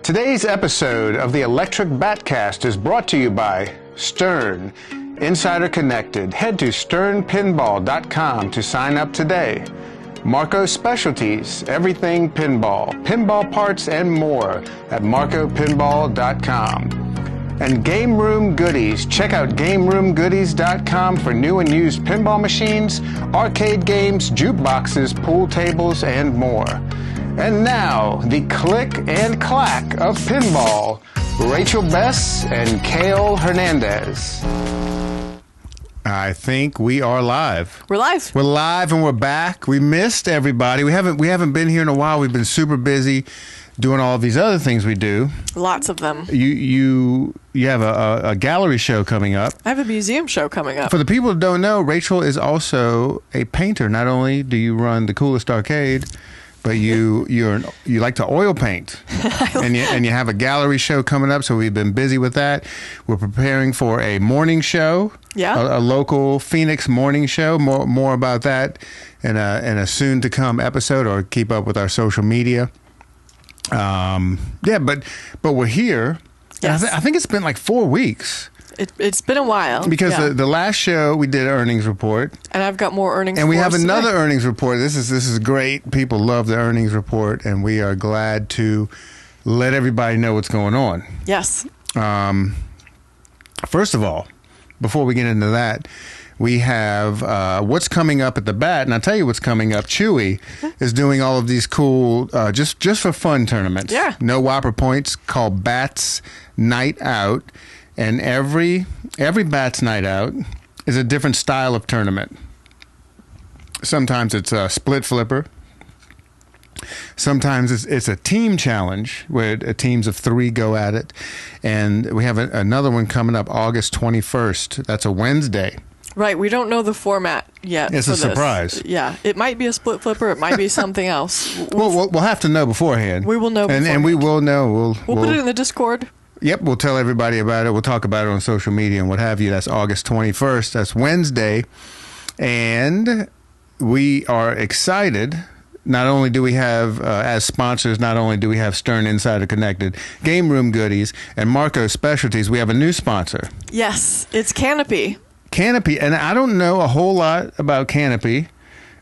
Today's episode of the Electric Batcast is brought to you by Stern. Insider Connected. Head to sternpinball.com to sign up today. Marco Specialties, everything pinball, pinball parts and more at marcopinball.com. And Game Room Goodies. Check out GameRoomGoodies.com for new and used pinball machines, arcade games, jukeboxes, pool tables, and more. And now, the click and clack of pinball, Rachel Bess and Cale Hernandez. I think we are live. We're live. We're live and we're back. We missed everybody. We haven't been here in a while. We've been super busy doing all of these other things we do. Lots of them. You have a gallery show coming up. I have a museum show coming up. For the people who don't know, Rachel is also a painter. Not only do you run the coolest arcade, but you like to oil paint, and you have a gallery show coming up. So we've been busy with that. We're preparing for a morning show, a local Phoenix morning show. More about that in a soon to come episode, or keep up with our social media. But we're here. Yes. I think it's been like 4 weeks. It's been a while. Because the last show we did earnings report. And I've got more earnings and we have another today. Earnings report. This is great. People love the earnings report, and we are glad to let everybody know what's going on. Yes. First of all, before we get into that, we have what's coming up at the Bat, and I'll tell you what's coming up. Chewy is doing all of these cool, just for fun tournaments. Yeah. No whopper points, called Bats Night Out, and every Bats Night Out is a different style of tournament. Sometimes it's a split flipper. Sometimes it's a team challenge where teams of 3 go at it, and we have another one coming up August 21st. That's a Wednesday. Right, we don't know the format yet. It's a surprise. Yeah, it might be a split flipper. It might be something else. We'll have to know beforehand. We will know beforehand. And we will know. We'll put it in the Discord. Yep, we'll tell everybody about it. We'll talk about it on social media and what have you. That's August 21st. That's Wednesday. And we are excited. Not only do we have, as sponsors, not only do we have Stern Insider Connected, Game Room Goodies, and Marco Specialties, we have a new sponsor. Yes, it's Canopy. Canopy, and I don't know a whole lot about Canopy.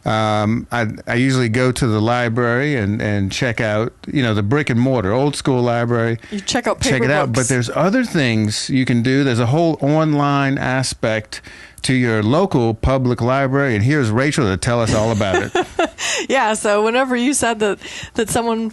I usually go to the library and check out, the brick and mortar, old school library. You check out paper Check it out, books. but there's other things you can do. There's a whole online aspect to your local public library, and here's Rachel to tell us all about it. Yeah, so whenever you said that someone,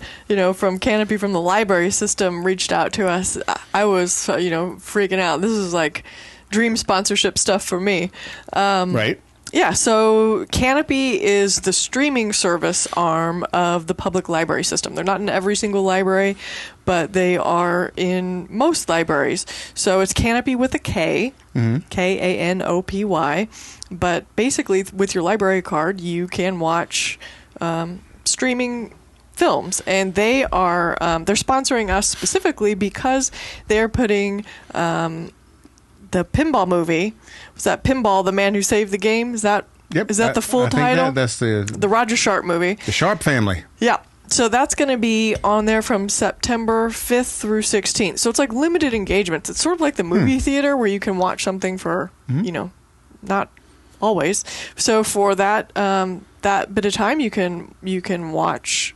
from Canopy, from the library system, reached out to us, I was, freaking out. This is like dream sponsorship stuff for me. Right. Yeah, so Canopy is the streaming service arm of the public library system. They're not in every single library, but they are in most libraries. So it's Canopy with a K, Kanopy. But basically, with your library card, you can watch streaming films, and they are they're sponsoring us specifically because they're putting the pinball movie. Was that Pinball, the Man Who Saved the Game? Is that the full title? That's the Roger Sharp movie. The Sharp family. Yeah. So that's going to be on there from September 5th through 16th. So it's like limited engagements. It's sort of like the movie theater where you can watch something for, not always. So for that bit of time, you can watch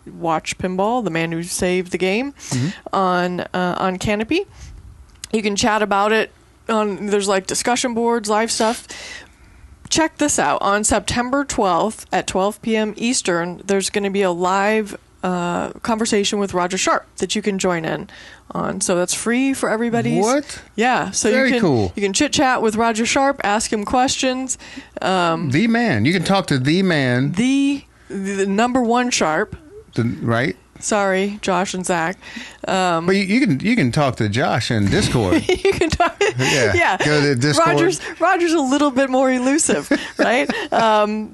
Pinball, the Man Who Saved the Game, on Canopy. You can chat about it. There's like discussion boards, live stuff. Check this out. On September 12th at 12 p.m. Eastern, there's going to be a live conversation with Roger Sharp that you can join in on. So that's free for everybody. What? Yeah. So Very cool. You can chit chat with Roger Sharp, ask him questions. The man. You can talk to the man. The number one Sharp. Right? Sorry, Josh and Zach. But you can talk to Josh in Discord. You can talk. Yeah. Go to Discord. Roger's a little bit more elusive, right?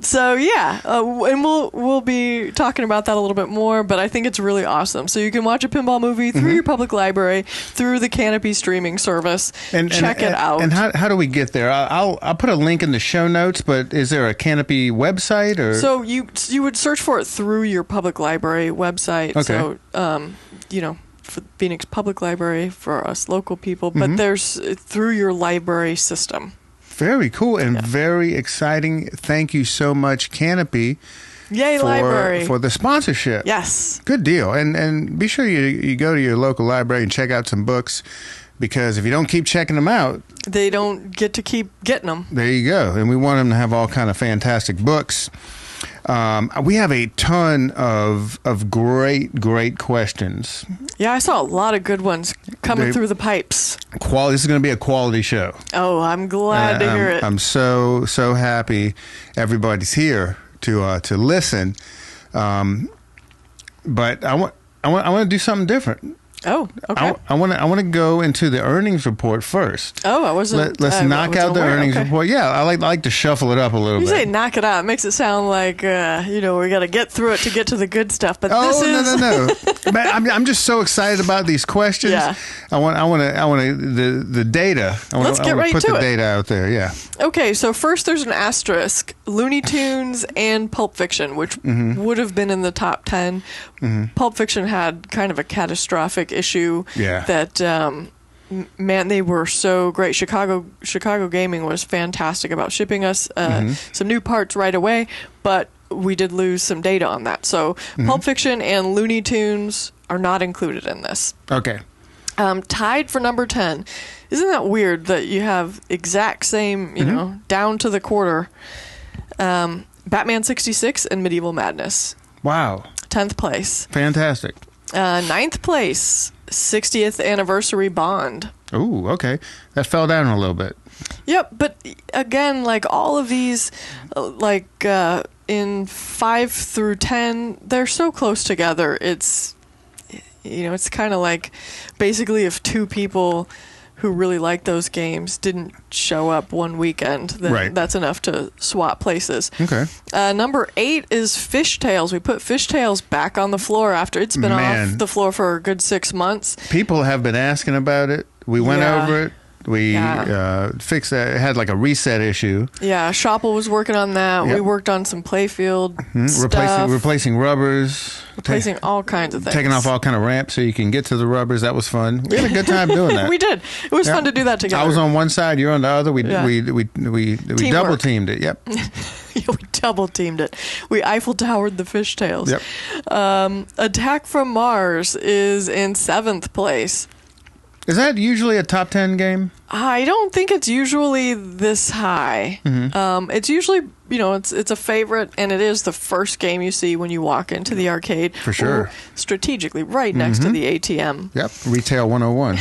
So yeah, and we'll be talking about that a little bit more. But I think it's really awesome. So you can watch a pinball movie through your public library, through the Canopy streaming service. And check it out. And how do we get there? I'll put a link in the show notes. But is there a Canopy website or? So you would search for it through your public library website. Okay. So for Phoenix Public Library for us local people, but there's through your library system. Very cool and very exciting. Thank you so much, Canopy. Yay, library. For the sponsorship. Yes. Good deal. And be sure you go to your local library and check out some books, because if you don't keep checking them out, they don't get to keep getting them. There you go. And we want them to have all kind of fantastic books. We have a ton of great questions. Yeah, I saw a lot of good ones coming through the pipes. This is going to be a quality show. Oh, I'm glad to hear it. I'm so happy everybody's here to listen. But I want to do something different. Oh, okay. I want to go into the earnings report first. Oh, I wasn't. Let's knock out the earnings report. Yeah, I like to shuffle it up a little bit. You say knock it out. It makes it sound like we got to get through it to get to the good stuff. But no. But I'm just so excited about these questions. Yeah. I want the data. Let's get right put to the it. data out there. Yeah. Okay, so first there's an asterisk: Looney Tunes and Pulp Fiction, which would have been in the top 10. Pulp Fiction had kind of a catastrophic issue. Yeah. That man, they were so great. Chicago Gaming was fantastic about shipping us some new parts right away, but we did lose some data on that. So Pulp Fiction and Looney Tunes are not included in this. Okay. Tied for number 10. Isn't that weird that you have exact same, down to the quarter? Batman 66 and Medieval Madness. Wow. 10th place. Fantastic. 9th place, 60th anniversary Bond. Ooh, okay. That fell down a little bit. Yep, but again, like all of these, in 5 through 10, they're so close together. It's kind of like basically if two people who really like those games didn't show up one weekend, then that's enough to swap places. Okay. Number 8 is Fishtails. We put Fishtails back on the floor after it's been off the floor for a good 6 months. People have been asking about it. We went over it. We fixed that. It had like a reset issue. Yeah, Shopple was working on that. Yep. We worked on some PLAYFIELD stuff. Replacing rubbers. Replacing all kinds of things. Taking off all kind of ramps so you can get to the rubbers. That was fun. We had a good time doing that. We did. It was fun to do that together. I was on one side, you're on the other. We double teamed it. Yep. We double teamed it. We Eiffel Towered the Fishtails. Yep. Attack from Mars is in 7th place. Is that usually a top 10 game? I don't think it's usually this high. It's usually, it's a favorite, and it is the first game you see when you walk into the arcade. For sure. Strategically, right next to the ATM. Yep. Retail 101.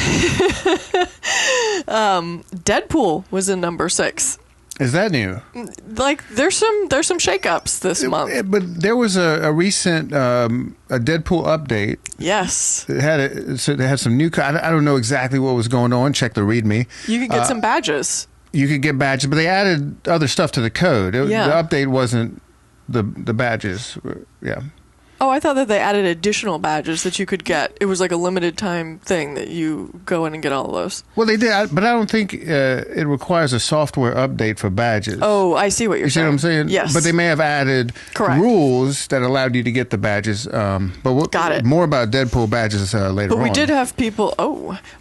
Deadpool was in number 6. Is that new? Like, there's some shakeups this month. But there was a recent a Deadpool update. Yes. It had some new. I don't know exactly what was going on. Check the README. You could get some badges. You could get badges, but they added other stuff to the code. The update wasn't the badges. Yeah. Oh, I thought that they added additional badges that you could get. It was like a limited time thing that you go in and get all of those. Well, they did, but I don't think it requires a software update for badges. Oh, I see what you're saying. You see what I'm saying? Yes. But they may have added rules that allowed you to get the badges. But Got it. More about Deadpool badges later on. But we did have people.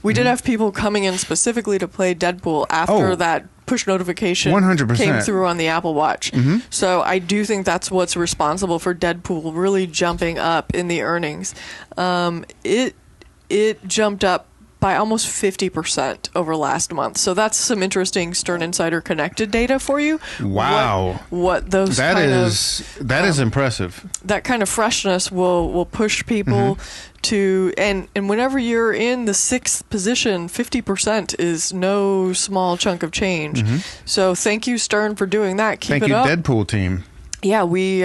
Did have people coming in specifically to play Deadpool after that push notification 100%. came through on the Apple Watch. So I do think that's what's responsible for Deadpool really jumping up in the earnings. It jumped up by almost 50% over last month. So that's some interesting Stern Insider connected data for you. Wow. What those that is impressive. That kind of freshness will push people to, and whenever you're in the 6th position, 50% is no small chunk of change. So thank you, Stern, for doing that. Keep it up. Thank you, Deadpool team. Yeah, we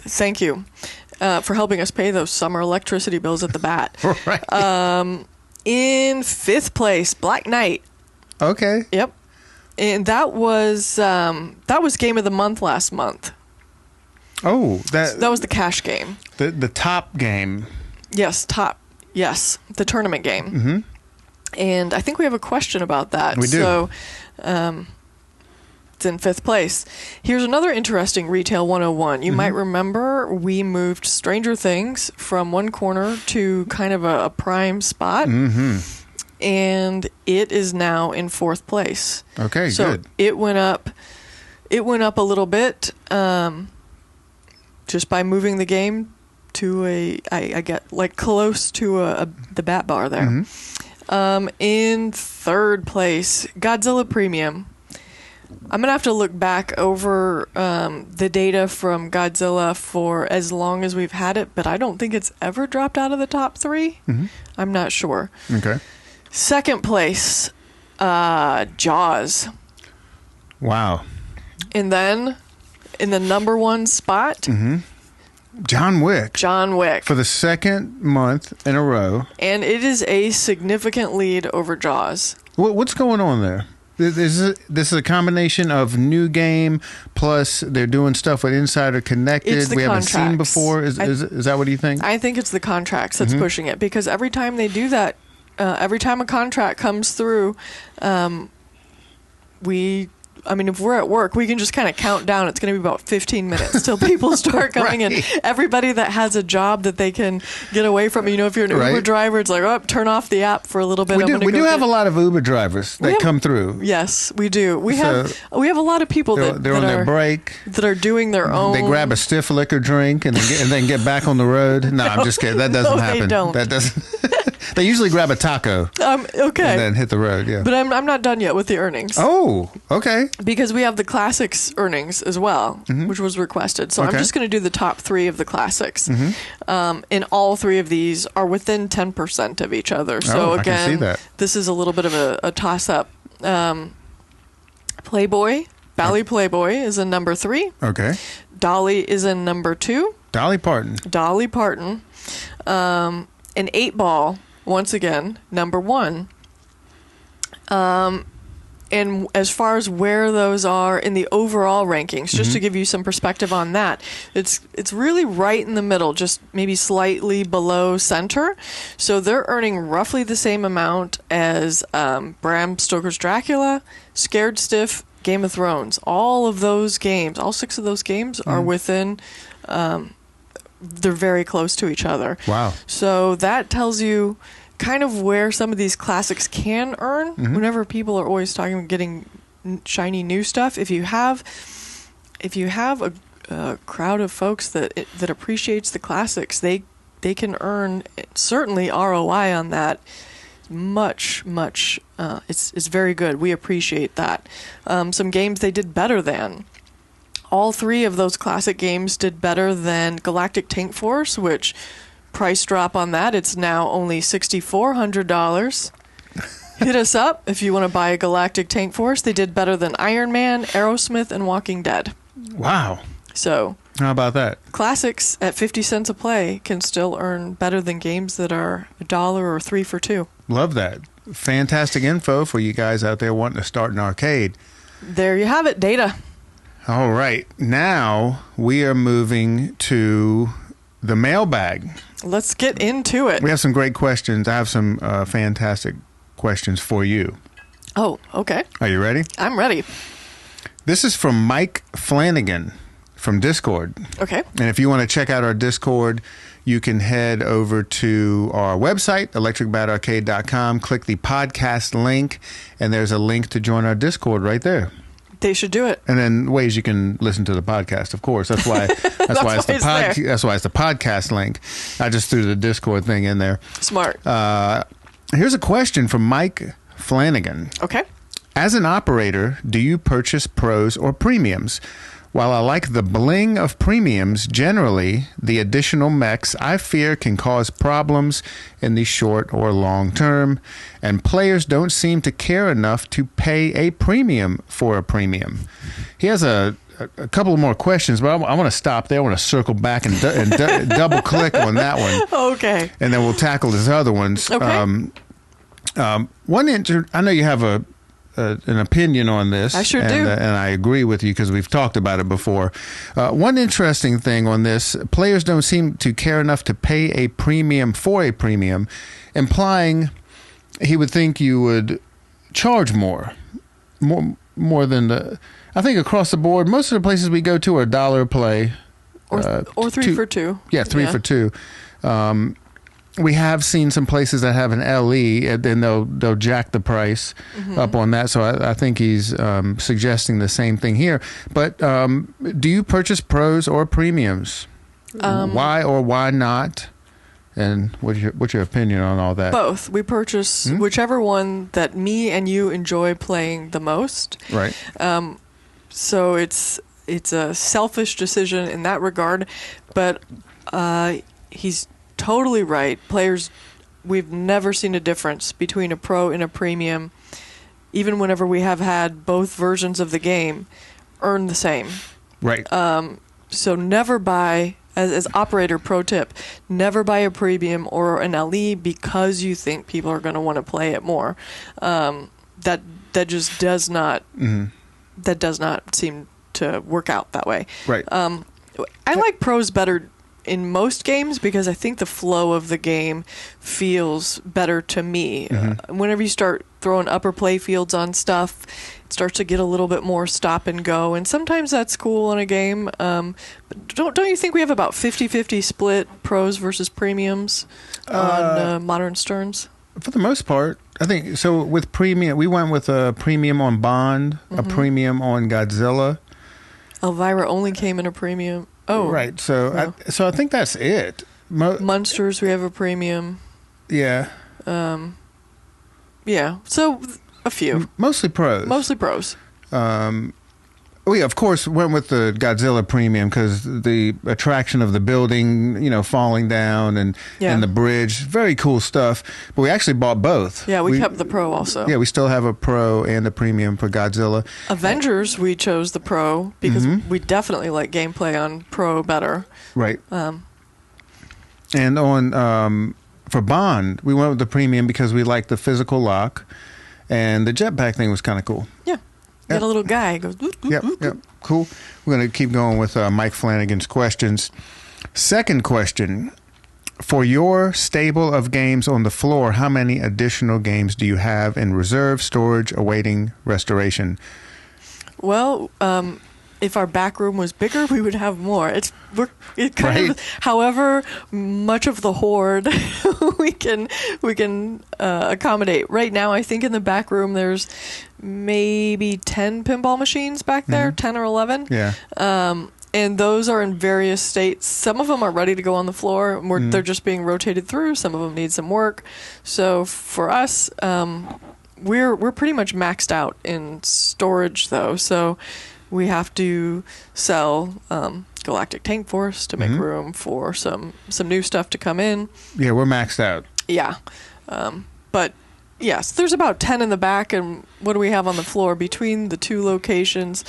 thank you for helping us pay those summer electricity bills at the bat. Right. In 5th place, Black Knight. Okay. Yep. And that was game of the month last month. Oh, that was the cash game. The top game. Yes, the tournament game. And I think we have a question about that. We do. So, It's in 5th place. Here's another interesting Retail 101. You might remember we moved Stranger Things from one corner to kind of a prime spot. And it is now in 4th place. Okay, so good. It went up a little bit just by moving the game to I get like close to the bat bar there. In 3rd place, Godzilla Premium. I'm going to have to look back over the data from Godzilla for as long as we've had it, but I don't think it's ever dropped out of the top 3. I'm not sure. Okay. 2nd place, Jaws. Wow. And then in the number 1 spot, John Wick. John Wick. For the 2nd month in a row. And it is a significant lead over Jaws. What's going on there? This is a combination of new game plus they're doing stuff with Insider Connected we haven't seen before. Is that what you think? I think it's the contracts that's pushing it, because every time they do that, every time a contract comes through, if we're at work, we can just kind of count down. It's going to be about 15 minutes till people start coming in. Everybody that has a job that they can get away from, if you're an Uber driver, it's like, turn off the app for a little bit. We do have a lot of Uber drivers that come through. Yes, we do. We have a lot of people that on their break, that are doing their own. They grab a stiff liquor drink and then get back on the road. No, I'm just kidding. That doesn't happen. They don't. That doesn't. They usually grab a taco. Okay. And then hit the road. Yeah. But I'm not done yet with the earnings. Oh, okay. Because we have the classics earnings as well, which was requested. So I'm just going to do the top 3 of the classics. And all 3 of these are within 10% of each other. So again, I can see that. This is a little bit of a toss-up. Playboy, Bally Playboy is in number 3. Okay. Dolly is in number 2. Dolly Parton. And 8-Ball, once again, number 1. And as far as where those are in the overall rankings, just to give you some perspective on that, it's really right in the middle, just maybe slightly below center. So they're earning roughly the same amount as Bram Stoker's Dracula, Scared Stiff, Game of Thrones. All of those games, all 6 of those games are within... they're very close to each other. Wow. So that tells you kind of where some of these classics can earn. Whenever people are always talking about getting shiny new stuff, if you have a crowd of folks that appreciates the classics, they can earn certainly ROI on that. Much it's very good. We appreciate that. Some games they did better than. All 3 of those classic games did better than Galactic Tank Force, which price drop on that, it's now only $6,400. Hit us up if you want to buy a Galactic Tank Force. They did better than Iron Man, Aerosmith, and Walking Dead. Wow. So how about that? Classics at 50 cents a play can still earn better than games that are $1 or 3 for $2. Love that. Fantastic info for you guys out there wanting to start an arcade. There you have it, data. All right. Now we are moving to the mailbag. Let's get into it. We have some great questions. I have some fantastic questions for you. Oh, okay. Are you ready? I'm ready. This is from Mike Flanagan from Discord. Okay. And if you want to check out our Discord, you can head over to our website, electricbatarcade.com, click the podcast link, and there's a link to join our Discord right there. They should do it. And then ways you can listen to the podcast, of course. That's why it's the podcast link. I just threw the Discord thing in there. Smart. Here's a question from Mike Flanagan. Okay. As an operator, do you purchase pros or premiums? While I like the bling of premiums, generally, the additional mechs I fear can cause problems in the short or long term, and players don't seem to care enough to pay a premium for a premium. He has a couple more questions, but I want to stop there. I want to circle back and double click on that one. Okay. And then we'll tackle his other ones. Okay. I know you have an opinion on this. I sure do. And I agree with you because we've talked about it before. One interesting thing on this, players don't seem to care enough to pay a premium for a premium, implying he would think you would charge more than the... I think across the board, most of the places we go to are $1 a play. Or 3 for 2. Yeah, 3 for 2. We have seen some places that have an LE, and then they'll jack the price up on that. So I think he's suggesting the same thing here. But do you purchase pros or premiums? Why or why not? And what's your opinion on all that? Both. We purchase whichever one that me and you enjoy playing the most. Right. So it's a selfish decision in that regard, but he's totally right. Players, we've never seen a difference between a pro and a premium, even whenever we have had both versions of the game earn the same. Right. So never buy, as operator pro tip, never buy a premium or an LE because you think people are going to want to play it more. That just does not that does not seem to work out that way. Right. I like pros better in most games because I think the flow of the game feels better to me. Whenever you start throwing upper play fields on stuff, it starts to get a little bit more stop and go, and sometimes that's cool in a game. But don't you think we have about 50-50 split pros versus premiums on modern Sterns? For the most part, I think so. With premium, we went with a premium on Bond, a premium on Godzilla. Elvira only came in a premium. Oh, right. So, no. I think that's it. Monsters, we have a premium. Yeah. Yeah. So a few. Mostly pros. We of course went with the Godzilla premium because the attraction of the building, falling down and the bridge, very cool stuff. But we actually bought both. Yeah, we kept the pro also. Yeah, we still have a pro and a premium for Godzilla. Avengers, we chose the pro because we definitely like gameplay on pro better. Right. And on for Bond, we went with the premium because we liked the physical lock, and the jetpack thing was kind of cool. Yeah. Got a little guy goes. Yep. Cool. We're going to keep going with Mike Flanagan's questions. Second question: for your stable of games on the floor, how many additional games do you have in reserve storage awaiting restoration? Well, if our back room was bigger, we would have more. However much of the hoard we can accommodate. Right now, I think in the back room there's maybe 10 pinball machines back there, 10 or 11. Yeah. And those are in various states. Some of them are ready to go on the floor. They're just being rotated through. Some of them need some work. So for us, we're pretty much maxed out in storage, though. So we have to sell Galactic Tank Force to make room for some new stuff to come in. Yeah, we're maxed out. Yeah. But yes, there's about 10 in the back, and what do we have on the floor? Between the two locations,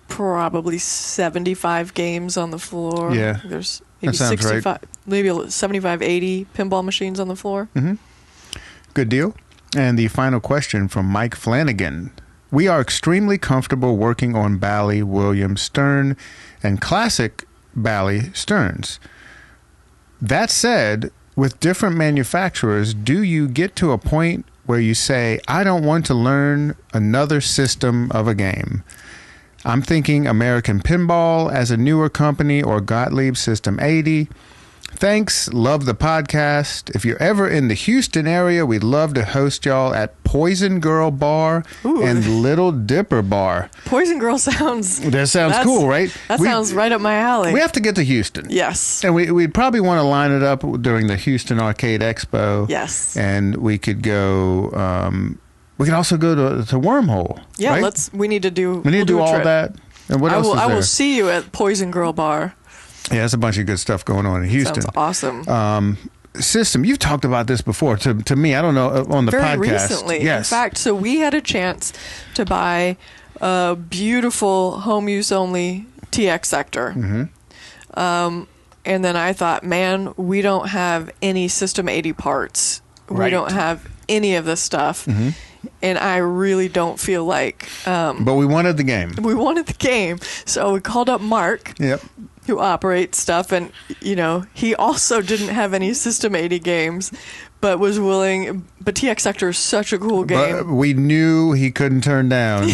probably 75 games on the floor. Yeah. There's maybe 65, right. Maybe 75, 80 pinball machines on the floor. Good deal. And the final question from Mike Flanagan. We are extremely comfortable working on Bally, Williams, Stern, and classic Bally Sterns. That said, with different manufacturers, do you get to a point where you say, I don't want to learn another system of a game? I'm thinking American Pinball as a newer company or Gottlieb System 80. Thanks. Love the podcast. If you're ever in the Houston area, we'd love to host y'all at Poison Girl Bar and Little Dipper Bar. Poison Girl sounds... That sounds cool, right? That sounds right up my alley. We have to get to Houston. Yes. And we'd probably want to line it up during the Houston Arcade Expo. Yes. And we could go... we could also go to Wormhole. Yeah, right? We need to do... We need to do all that. And what else is there? I will see you at Poison Girl Bar. Yeah, there's a bunch of good stuff going on in Houston. Sounds awesome. System, you've talked about this before. To me, I don't know, on the podcast. Very recently. Yes. In fact, so we had a chance to buy a beautiful home use only TX sector. And then I thought, man, we don't have any System 80 parts. Right. We don't have any of this stuff. And I really don't feel like... but we wanted the game. We wanted the game. So we called up Mark. Yep. Who operates stuff, and he also didn't have any System 80 games, but was willing. But TX Sector is such a cool game. But we knew he couldn't turn down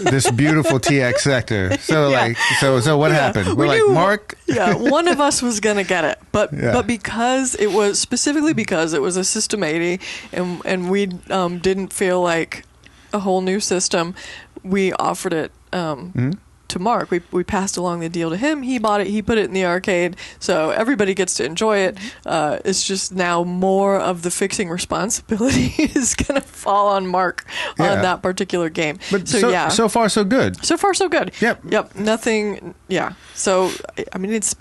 this beautiful TX sector. So so what happened? We're like, Mark. One of us was gonna get it, but because it was specifically because it was a System 80, and we didn't feel like a whole new system, we offered it to Mark. We passed along the deal to him. He bought it. He put it in the arcade. So everybody gets to enjoy it. It's just now more of the fixing responsibility is going to fall on Mark on that particular game. But so far so good. So far so good. Yep. Nothing. Yeah. So I mean, it's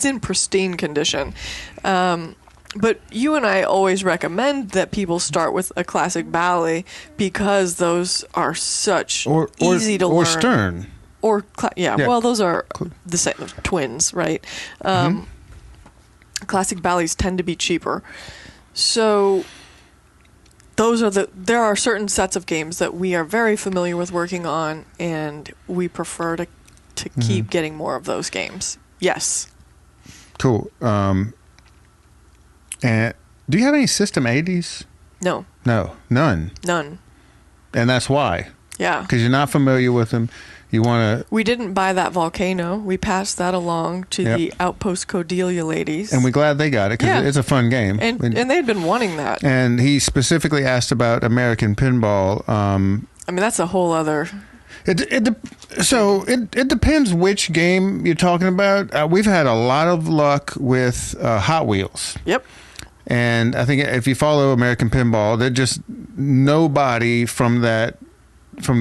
in pristine condition. But you and I always recommend that people start with a classic Bally because those are such easy to learn. Or Stern. Well, those are the same twins, right? Classic Bally's tend to be cheaper. So there are certain sets of games that we are very familiar with working on, and we prefer to keep getting more of those games. Yes. Cool. And do you have any System 80s? No. None. And that's why. Yeah. Because you're not familiar with them. You want to... We didn't buy that Volcano. We passed that along to the Outpost Cordelia ladies. And we're glad they got it because it's a fun game. And they'd been wanting that. And he specifically asked about American Pinball. I mean, that's a whole other... It depends which game you're talking about. We've had a lot of luck with Hot Wheels. Yep. And I think if you follow American Pinball, that just nobody from the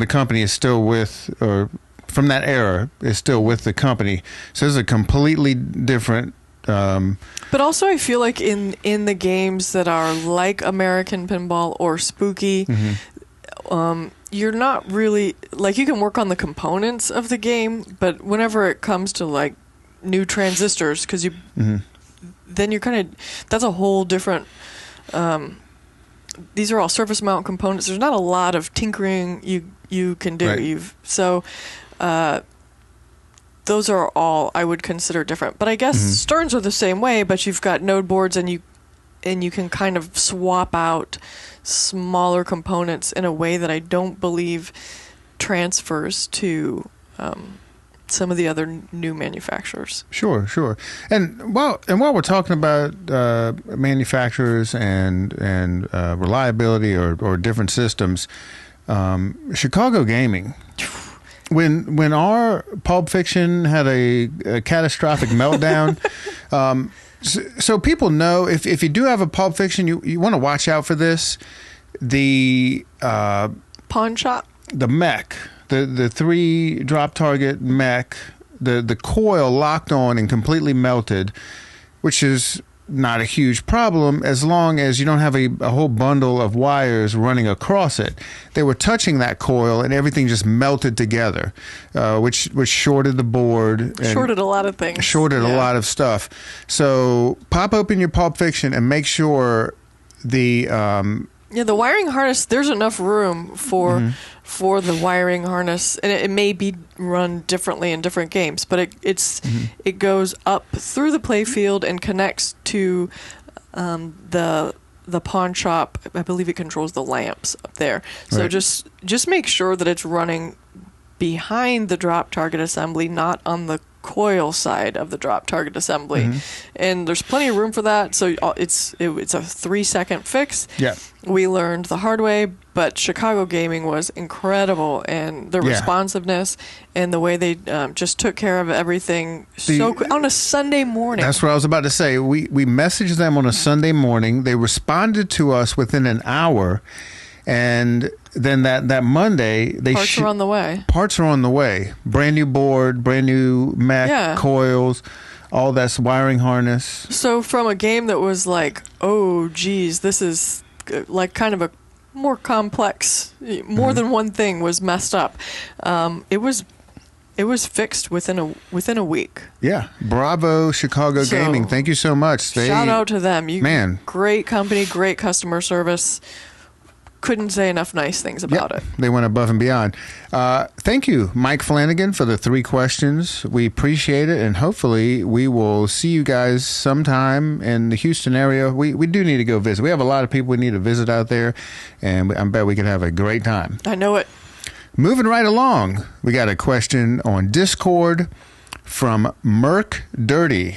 company is still with, or from that era is still with the company. So it's a completely different. But also, I feel like in the games that are like American Pinball or Spooky, you're not really like, you can work on the components of the game, but whenever it comes to like new transistors, because then you're kind of, that's a whole different, these are all surface mount components. There's not a lot of tinkering you can do. Right. Those are all I would consider different. But I guess Sterns are the same way, but you've got node boards and you can kind of swap out smaller components in a way that I don't believe transfers to some of the other new manufacturers. Sure. And while we're talking about manufacturers and reliability or different systems, Chicago Gaming. When our Pulp Fiction had a catastrophic meltdown, so people know if you do have a Pulp Fiction, you want to watch out for this. The pawn shop, the mech, the 3 drop target mech, the coil locked on and completely melted, which is not a huge problem as long as you don't have a whole bundle of wires running across it. They were touching that coil and everything just melted together, which shorted the board. Shorted a lot of things. Shorted a lot of stuff. So pop open your Pulp Fiction and make sure the wiring harness, there's enough room for the wiring harness, and it may be run differently in different games, but it goes up through the playfield and connects to the pawn shop. I believe it controls the lamps up there. So right. just make sure that it's running behind the drop target assembly, not on the coil side of the drop target assembly. And there's plenty of room for that, so it's a 3-second fix. Yeah, we learned the hard way, but Chicago Gaming was incredible, and the responsiveness and the way they just took care of everything so quick on a Sunday morning. That's what I was about to say. We messaged them on a Sunday morning. They responded to us within an hour, and then that Monday, parts are on the way. Parts are on the way. Brand new board, brand new mech, coils, all that's wiring harness. So from a game that was like, oh, geez, this is like kind of a more complex, more than one thing was messed up. It was fixed within a week. Yeah, bravo, Chicago Gaming. Thank you so much. Shout out to them. Great company, great customer service. Couldn't say enough nice things about it. They went above and beyond. Thank you, Mike Flanagan, for the 3 questions. We appreciate it, and hopefully we will see you guys sometime in the Houston area. We do need to go visit. We have a lot of people we need to visit out there, and I bet we could have a great time. I know it. Moving right along, we got a question on Discord from Merc Dirty.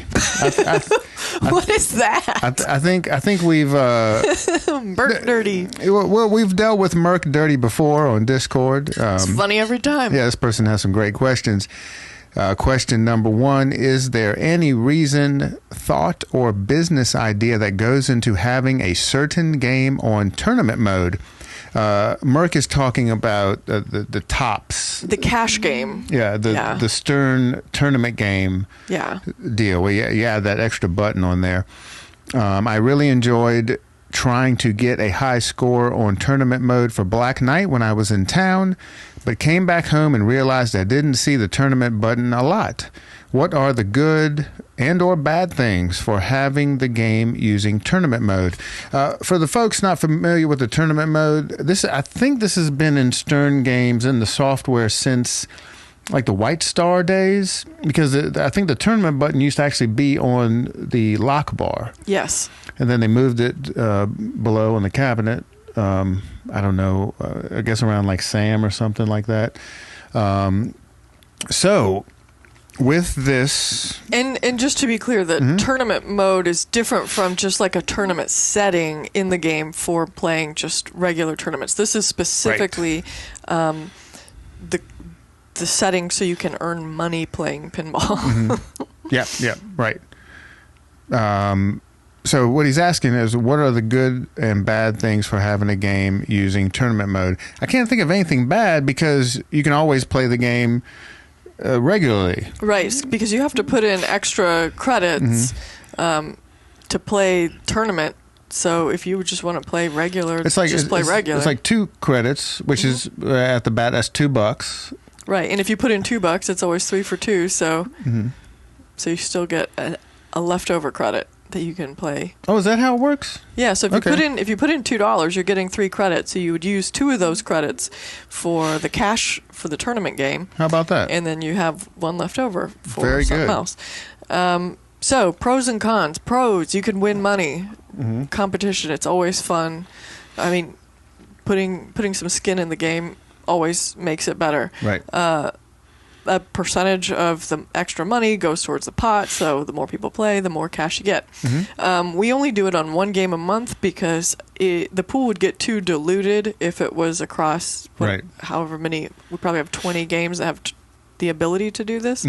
What is that? I think we've Merc Dirty. Well, we've dealt with Merc Dirty before on Discord. It's funny every time. Yeah, this person has some great questions. Question number 1, is there any reason, thought, or business idea that goes into having a certain game on tournament mode? Merc is talking about the tops. The cash game. Yeah, the Stern tournament game deal. Well, you add that extra button on there. I really enjoyed trying to get a high score on tournament mode for Black Knight when I was in town, but came back home and realized I didn't see the tournament button a lot. What are the good and or bad things for having the game using tournament mode? For the folks not familiar with the tournament mode, I think this has been in Stern games in the software since like the White Star days, because I think the tournament button used to actually be on the lock bar. Yes. And then they moved it below in the cabinet. I don't know, I guess around like Sam or something like that. So with this, and just to be clear, the tournament mode is different from just like a tournament setting in the game for playing just regular tournaments. This is specifically the setting so you can earn money playing pinball. Yeah, right. So what he's asking is, what are the good and bad things for having a game using tournament mode? I can't think of anything bad because you can always play the game regularly. Right, because you have to put in extra credits to play tournament. So if you just want to play regular, play regular. It's like 2 credits, which is at the bat, that's $2. Right, and if you put in $2, it's always 3 for 2. So, so you still get a leftover credit that you can play. Oh, is that how it works? Yeah. So if you put in $2, you're getting 3 credits. So you would use 2 of those credits for the cash for the tournament game. How about that? And then you have 1 left over for something else. So pros and cons. Pros, you can win money. Competition, it's always fun. I mean, putting some skin in the game always makes it better. Right. A percentage of the extra money goes towards the pot, so the more people play, the more cash you get. We only do it on 1 game a month because the pool would get too diluted if it was across however many. We probably have 20 games that have the ability to do this.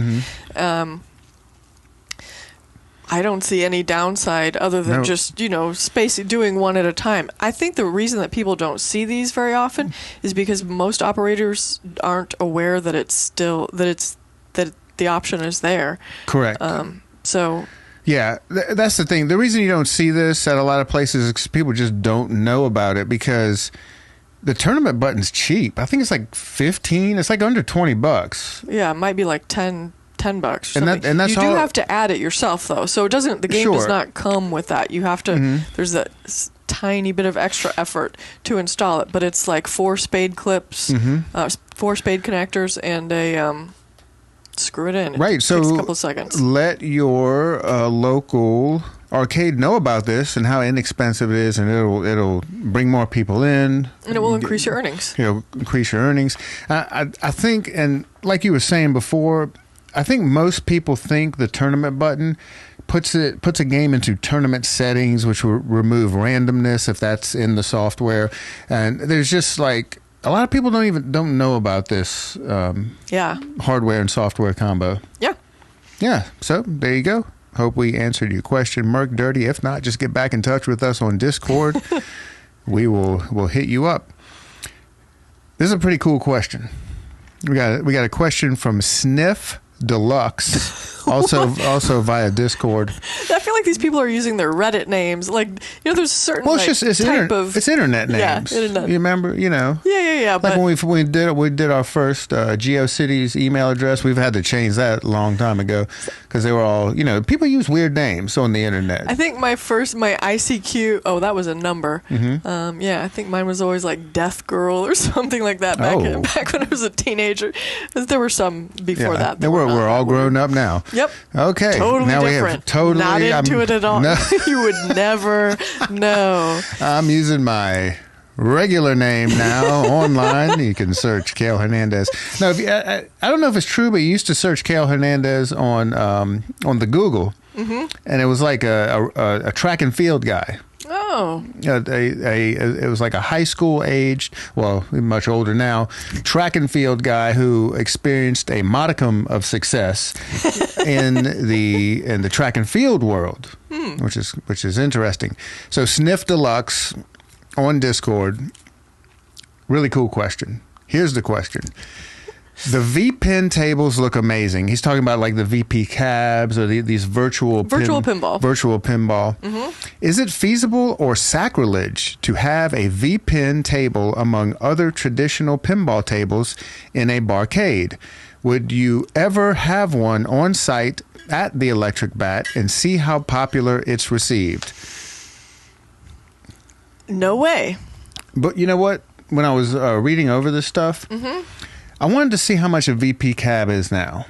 I don't see any downside other than just, doing one at a time. I think the reason that people don't see these very often is because most operators aren't aware that that the option is there. Correct. Yeah, that's the thing. The reason you don't see this at a lot of places is because people just don't know about it, because the tournament button's cheap. I think it's like 15. It's like under $20. Yeah, it might be like $10. And that's you all. Do have to add it yourself though, so it doesn't. The game does not come with that. You have to. There's a tiny bit of extra effort to install it, but it's like 4 spade clips, 4 spade connectors, and a screw it in. Right. It takes a couple of seconds. Let your local arcade know about this and how inexpensive it is, and it'll bring more people in, and it will increase your earnings. Increase your earnings. I think, and like you were saying before, I think most people think the tournament button puts a game into tournament settings, which will remove randomness if that's in the software. And there's just like a lot of people don't know about this hardware and software combo. Yeah. So there you go. Hope we answered your question, Merc Dirty. If not, just get back in touch with us on Discord. We'll hit you up. This is a pretty cool question. We got a question from Sniff Deluxe, also via Discord. I feel like these people are using their Reddit names. Like, there's a certain it's internet names. Yeah, internet. You remember, Yeah. Like when we did our first GeoCities email address, we've had to change that a long time ago because they were all, people use weird names on the internet. I think my ICQ, that was a number. I think mine was always like Death Girl or something like that back when I was a teenager. There were some before that. We're all grown up now. Yep. Okay. Totally now different. We have not into it at all. No. You would never know. I'm using my regular name now online. You can search Cale Hernandez. Now, I don't know if it's true, but you used to search Cale Hernandez on the Google, and it was like a track and field guy. Oh. It was like a high school aged, well, much older now, track and field guy who experienced a modicum of success in the track and field world, which is interesting. So Sniff Deluxe on Discord, really cool question. Here's the question. The V-Pin tables look amazing. He's talking about like the VP cabs or these virtual pinball. Virtual pinball. Is it feasible or sacrilege to have a V-Pin table among other traditional pinball tables in a barcade? Would you ever have one on site at the Electric Bat and see how popular it's received? No way. But you know what? When I was reading over this stuff, I wanted to see how much a VP cab is now.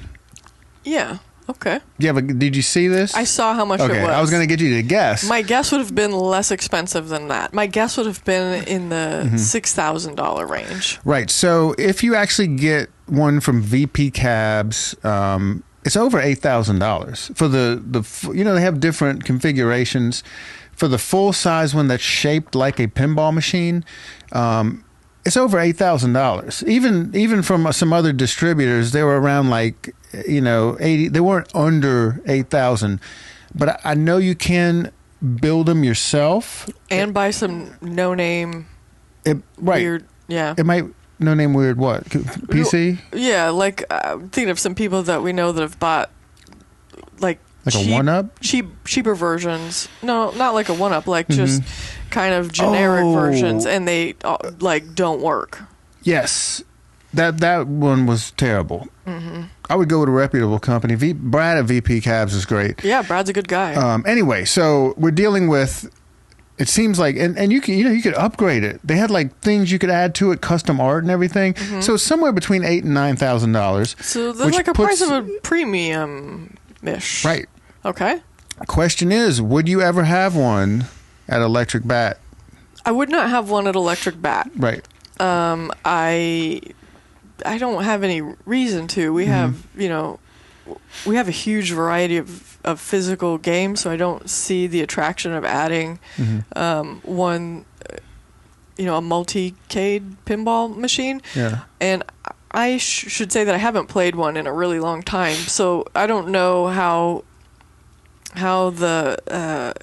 Yeah. Okay. Did you see this? I saw how much it was. I was going to get you to guess. My guess would have been less expensive than that. My guess would have been in the $6,000 range. Right. So if you actually get one from VP Cabs, it's over $8,000 for the they have different configurations. For the full size one that's shaped like a pinball machine, it's over $8,000. Even from some other distributors, they were around like 80. They weren't under 8,000, but I know you can build them yourself and buy some no-name. Weird. Yeah. It might no-name weird. What PC? Yeah, like I'm thinking of some people that we know that have bought like a one-up, cheaper versions. No, not like a one-up. Like just kind of generic versions, and they like don't work. Yes, that one was terrible. I would go with a reputable company. Brad at VP Cabs is great. Yeah, Brad's a good guy. Anyway, so we're dealing with. It seems like, and you can you could upgrade it. They had like things you could add to it, custom art and everything. So it's somewhere between $8,000 and $9,000. So that's like a price of a premium-ish. Right. Okay. Question is, would you ever have one at Electric Bat? I would not have one at Electric Bat. Right. I don't have any reason to. We have, we have a huge variety of physical games, so I don't see the attraction of adding one, a multi-cade pinball machine. Yeah. And I should say that I haven't played one in a really long time, so I don't know how the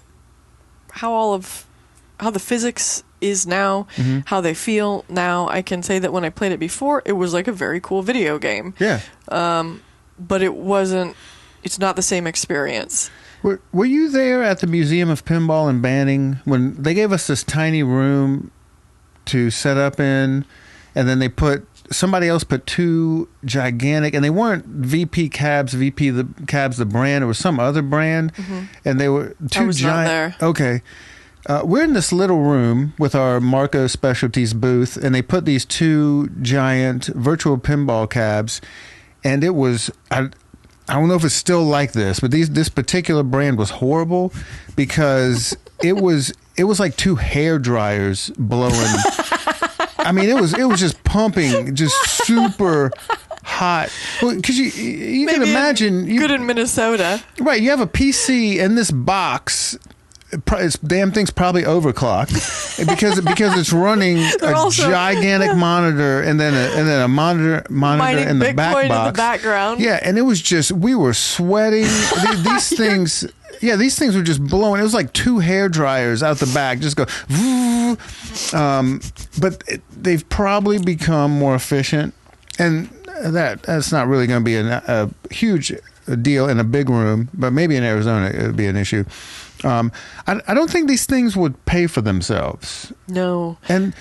physics is now, how they feel now. I can say that when I played it before, it was like a very cool video game. Yeah. But it's not the same experience. Were you there at the Museum of Pinball in Banning when they gave us this tiny room to set up in, and then somebody else put two gigantic, and they weren't VP Cabs, Cabs the brand, it was some other brand, and they were two giant. Not there. Okay. We're in this little room with our Marco Specialties booth, and they put these two giant virtual pinball cabs, and it was, I don't know if it's still like this, but this particular brand was horrible because it was like two hair dryers blowing. I mean, it was just pumping, just super hot. Well, because you can imagine. Good in Minnesota. Right. You have a PC in this box. Damn thing's probably overclocked because it's running a gigantic monitor and then a monitor in the back box. In the background. Yeah, and it was just, we were sweating. These things. Yeah, these things were just blowing. It was like two hair dryers out the back, just go. But they've probably become more efficient, and that's not really going to be a huge deal in a big room, but maybe in Arizona it would be an issue. I don't think these things would pay for themselves. No. And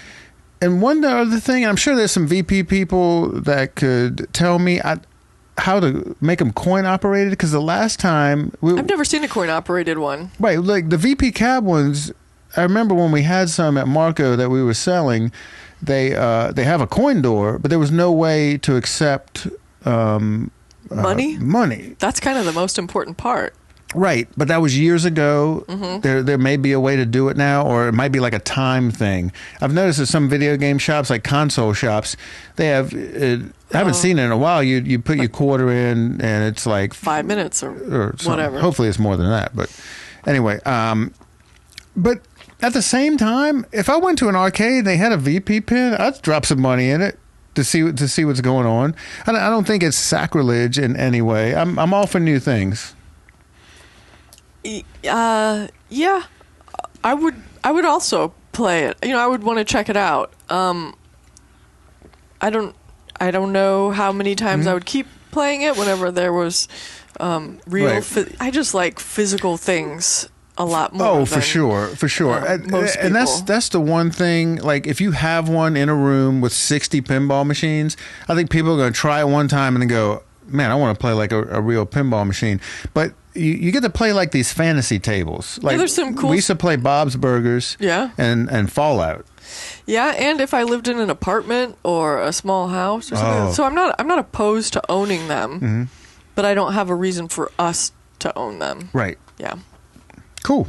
one other thing, I'm sure there's some VP people that could tell me how to make them coin operated, because the last time I've never seen a coin operated one. Right, like the VP cab ones. I remember when we had some at Marco that we were selling. They have a coin door, but there was no way to accept money. Money. That's kind of the most important part. Right, but that was years ago. There may be a way to do it now, or it might be like a time thing. I've noticed that some video game shops, like console shops, they have. I haven't seen it in a while. You put your quarter in, and it's like 5 minutes or whatever. Hopefully, it's more than that. But anyway, but at the same time, if I went to an arcade and they had a VP pin, I'd drop some money in it to see what's going on. I don't think it's sacrilege in any way. I'm all for new things. Yeah, I would also play it. I would want to check it out. I don't know how many times I would keep playing it whenever there was real. Right. I just like physical things a lot more. Oh, for sure. Most and that's the one thing. Like, if you have one in a room with 60 pinball machines, I think people are going to try it one time and then go, "Man, I want to play like a real pinball machine." But you get to play like these fantasy tables. Like, there's some cool. We used to play Bob's Burgers. Yeah. And Fallout. Yeah, and if I lived in an apartment or a small house or something, so I'm not opposed to owning them, but I don't have a reason for us to own them. Right. Yeah. Cool.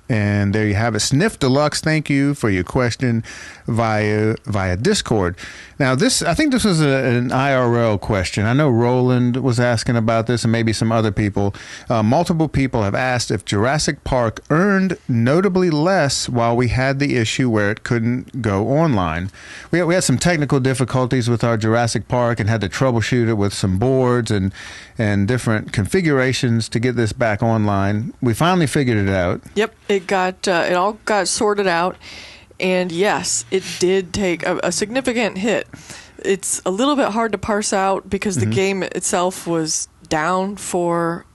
And there you have it. Sniff Deluxe, thank you for your question via Discord. Now, I think this was an IRL question. I know Roland was asking about this, and maybe some other people. Multiple people have asked if Jurassic Park earned notably less while we had the issue where it couldn't go online. We had some technical difficulties with our Jurassic Park and had to troubleshoot it with some boards and different configurations to get this back online. We finally figured it out. Yep, it all got sorted out. And yes, it did take a significant hit. It's a little bit hard to parse out because the game itself was down for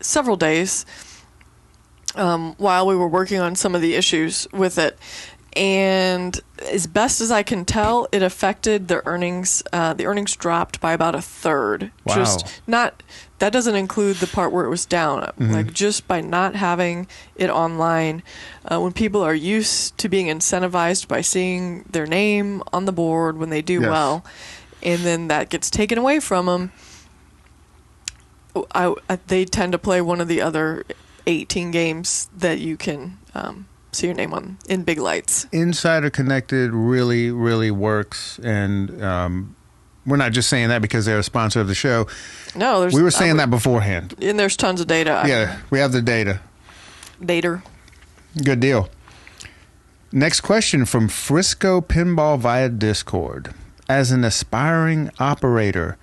several days while we were working on some of the issues with it. And as best as I can tell, it affected the earnings. The earnings dropped by about a third. Wow. That doesn't include the part where it was down. Like, just by not having it online, when people are used to being incentivized by seeing their name on the board when they do well, and then that gets taken away from them, they tend to play one of the other 18 games that you can see your name on in big lights. Insider Connected really, really works, and we're not just saying that because they're a sponsor of the show. No, we were saying that beforehand. And there's tons of data. Yeah, we have the data. Data. Good deal. Next question from Frisco Pinball via Discord. As an aspiring operator,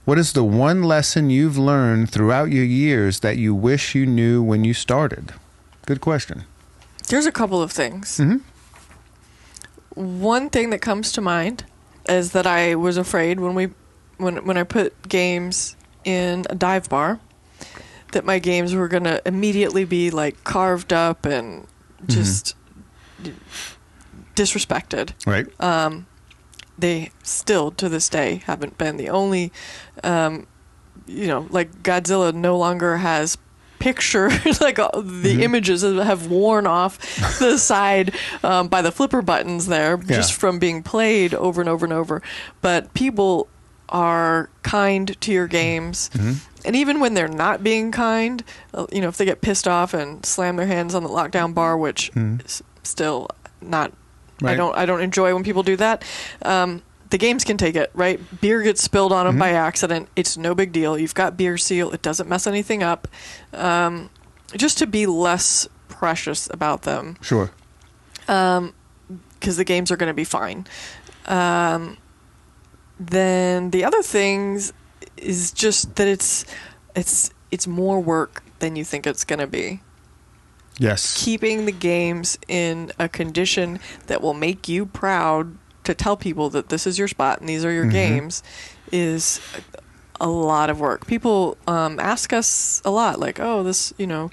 what is the one lesson you've learned throughout your years that you wish you knew when you started? Good question. There's a couple of things. One thing that comes to mind is that I was afraid when I put games in a dive bar that my games were going to immediately be like carved up and just disrespected. Right. They still to this day haven't been. The only like Godzilla no longer has picture like the images have worn off the side by the flipper buttons there just from being played over and over and over. But people are kind to your games, and even when they're not being kind, if they get pissed off and slam their hands on the lockdown bar, which is still not right. I don't enjoy when people do that. The games can take it, right? Beer gets spilled on them by accident. It's no big deal. You've got beer seal. It doesn't mess anything up. Just to be less precious about them. Sure. Because the games are going to be fine. Then the other things is just that it's more work than you think it's going to be. Yes. Keeping the games in a condition that will make you proud to tell people that this is your spot and these are your games is a lot of work. People ask us a lot, like, "Oh, this, it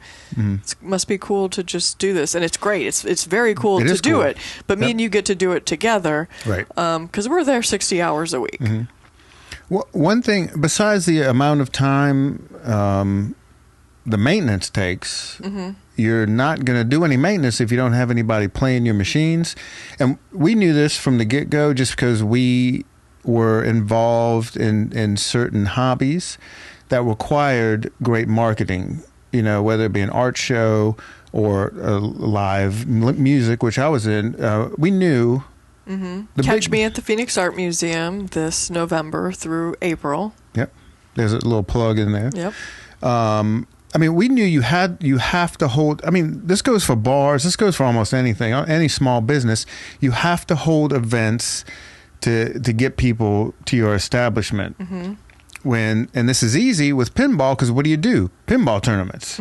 must be cool to just do this," and it's great. It's very cool to do it. But me and you get to do it together, right? Because we're there 60 hours a week. Well, one thing besides the amount of time the maintenance takes. You're not going to do any maintenance if you don't have anybody playing your machines. And we knew this from the get-go just because we were involved in certain hobbies that required great marketing, whether it be an art show or live music, which I was in. We knew. Catch me at the Phoenix Art Museum this November through April. Yep. There's a little plug in there. Yep. We knew you have to hold. This goes for bars. This goes for almost anything, any small business. You have to hold events to get people to your establishment. And this is easy with pinball, because what do? Pinball tournaments.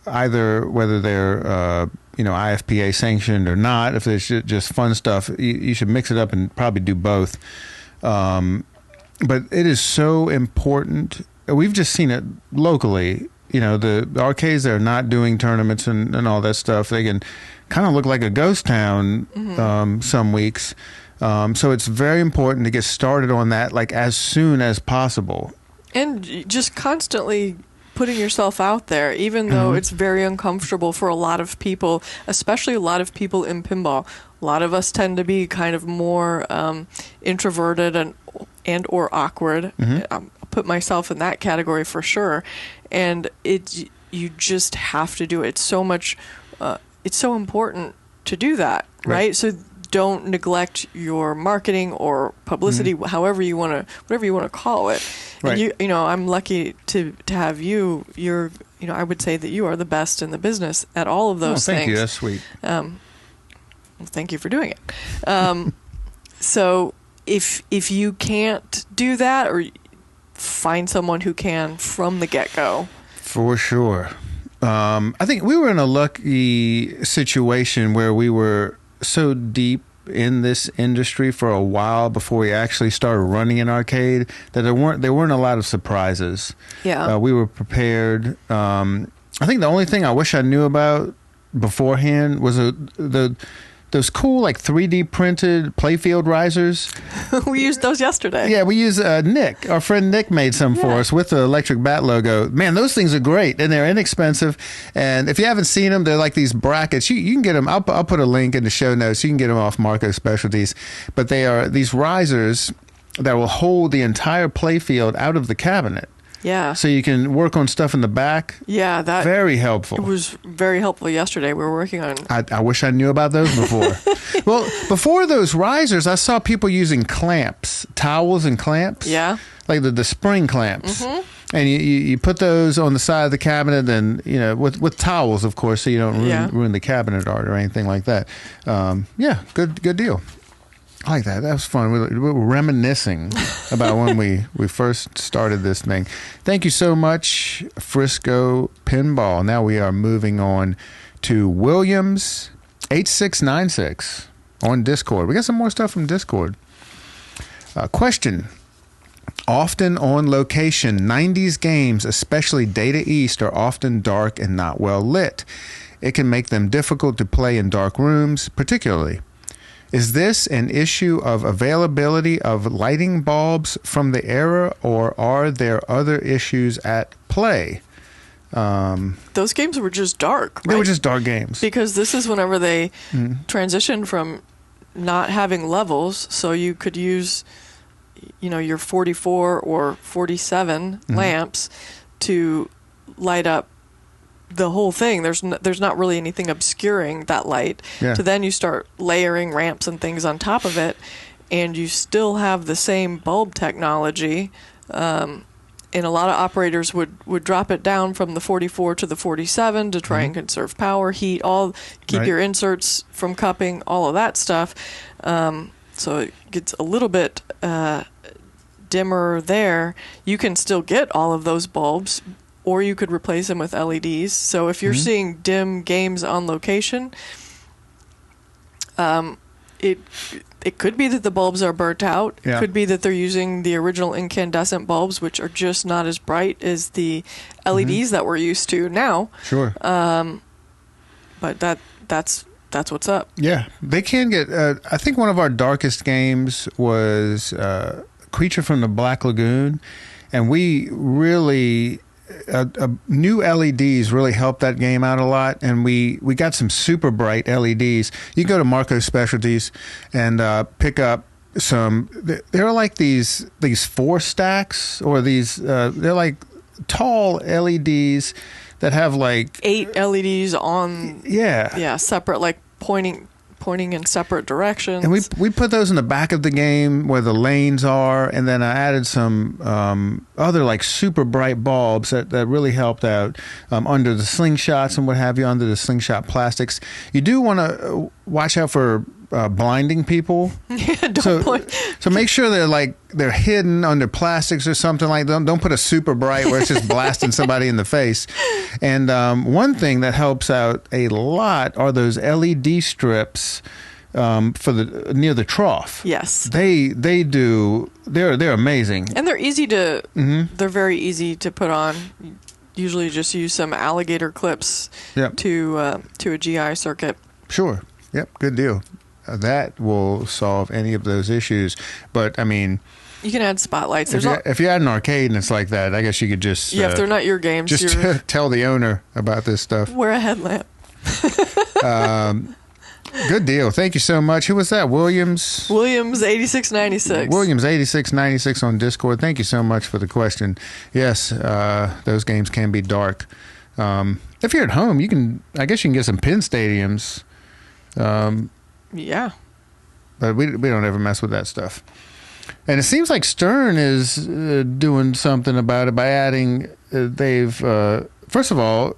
Either whether they're IFPA sanctioned or not. If it's just fun stuff, you should mix it up and probably do both. But it is so important. We've just seen it locally. The arcades that are not doing tournaments and all that stuff, they can kind of look like a ghost town some weeks. So it's very important to get started on that as soon as possible. And just constantly putting yourself out there, even though it's very uncomfortable for a lot of people, especially a lot of people in pinball. A lot of us tend to be kind of more introverted and or awkward. I'll put myself in that category for sure. And you just have to do it. It's so much. It's so important to do that, right? So don't neglect your marketing or publicity, whatever you want to call it. Right. And I'm lucky to have you. You're, I would say that you are the best in the business at all of those things. Thank you. That's sweet. Well, thank you for doing it. So if you can't do that, or find someone who can from the get-go. For sure. I think we were in a lucky situation where we were so deep in this industry for a while before we actually started running an arcade that there weren't a lot of surprises. Yeah. We were prepared. I think the only thing I wish I knew about beforehand was those cool 3D printed PLAYFIELD risers. We used those yesterday. Yeah, we used Nick. Our friend Nick made some for us with the Electric Bat logo. Man, those things are great, and they're inexpensive. And if you haven't seen them, they're like these brackets. You can get them. I'll put a link in the show notes. You can get them off Marco Specialties. But they are these risers that will hold the entire playfield out of the cabinet. Yeah. So you can work on stuff in the back. Yeah, that very helpful. It was very helpful yesterday. We were working on. I wish I knew about those before. Well, before those risers, I saw people using clamps, towels and clamps. Yeah. Like the spring clamps. And you put those on the side of the cabinet, and with towels, of course, so you don't ruin the cabinet art or anything like that. Good deal. I like that. That was fun. We were reminiscing about when we first started this thing. Thank you so much, Frisco Pinball. Now we are moving on to Williams 8696 on Discord. We got some more stuff from Discord. Question. Often on location, 90s games, especially Data East, are often dark and not well lit. It can make them difficult to play in dark rooms, particularly. Is this an issue of availability of lighting bulbs from the era, or are there other issues at play? Those games were just dark, right? They were just dark games. Because this is whenever they transitioned from not having levels, so you could use, your 44 or 47 lamps to light up the whole thing. There's not really anything obscuring that light. Yeah. So then you start layering ramps and things on top of it, and you still have the same bulb technology. And a lot of operators would drop it down from the 44 to the 47 to try and conserve power, heat, keep your inserts from cupping, all of that stuff. So it gets a little bit dimmer there. You can still get all of those bulbs, or you could replace them with LEDs. So if you're seeing dim games on location, it could be that the bulbs are burnt out. Yeah. It could be that they're using the original incandescent bulbs, which are just not as bright as the LEDs that we're used to now. Sure. But that's what's up. Yeah, they can get. I think one of our darkest games was Creature from the Black Lagoon, and we really. New LEDs really helped that game out a lot, and we got some super bright LEDs. You can go to Marco Specialties and pick up some. There are like these 4 stacks, or these. They're like tall LEDs that have like 8 LEDs on. Yeah, separate, like pointing in separate directions. And we put those in the back of the game where the lanes are, and then I added some other like super bright bulbs that really helped out under the slingshots and what have you, under the slingshot plastics. You do want to watch out for blinding people. Yeah, don't point. So make sure they're hidden under plastics or something like that. Don't put a super bright where it's just blasting somebody in the face. And one thing that helps out a lot are those LED strips for near the trough. Yes, they're amazing, and they're easy to. They're very easy to put on. Usually, just use some alligator clips to a GI circuit. Sure. Yep. Good deal. That will solve any of those issues. But I mean, you can add spotlights. If you had an arcade and it's like that, I guess you could just if they're not your games, just tell the owner about this stuff. Wear a headlamp. Good deal. Thank you so much. Who was that? Williams 8696. Williams 8696 on Discord. Thank you so much for the question. Yes, those games can be dark. If you're at home, I guess you can get some pin stadiums. Yeah. But we don't ever mess with that stuff. And it seems like Stern is doing something about it by adding, first of all,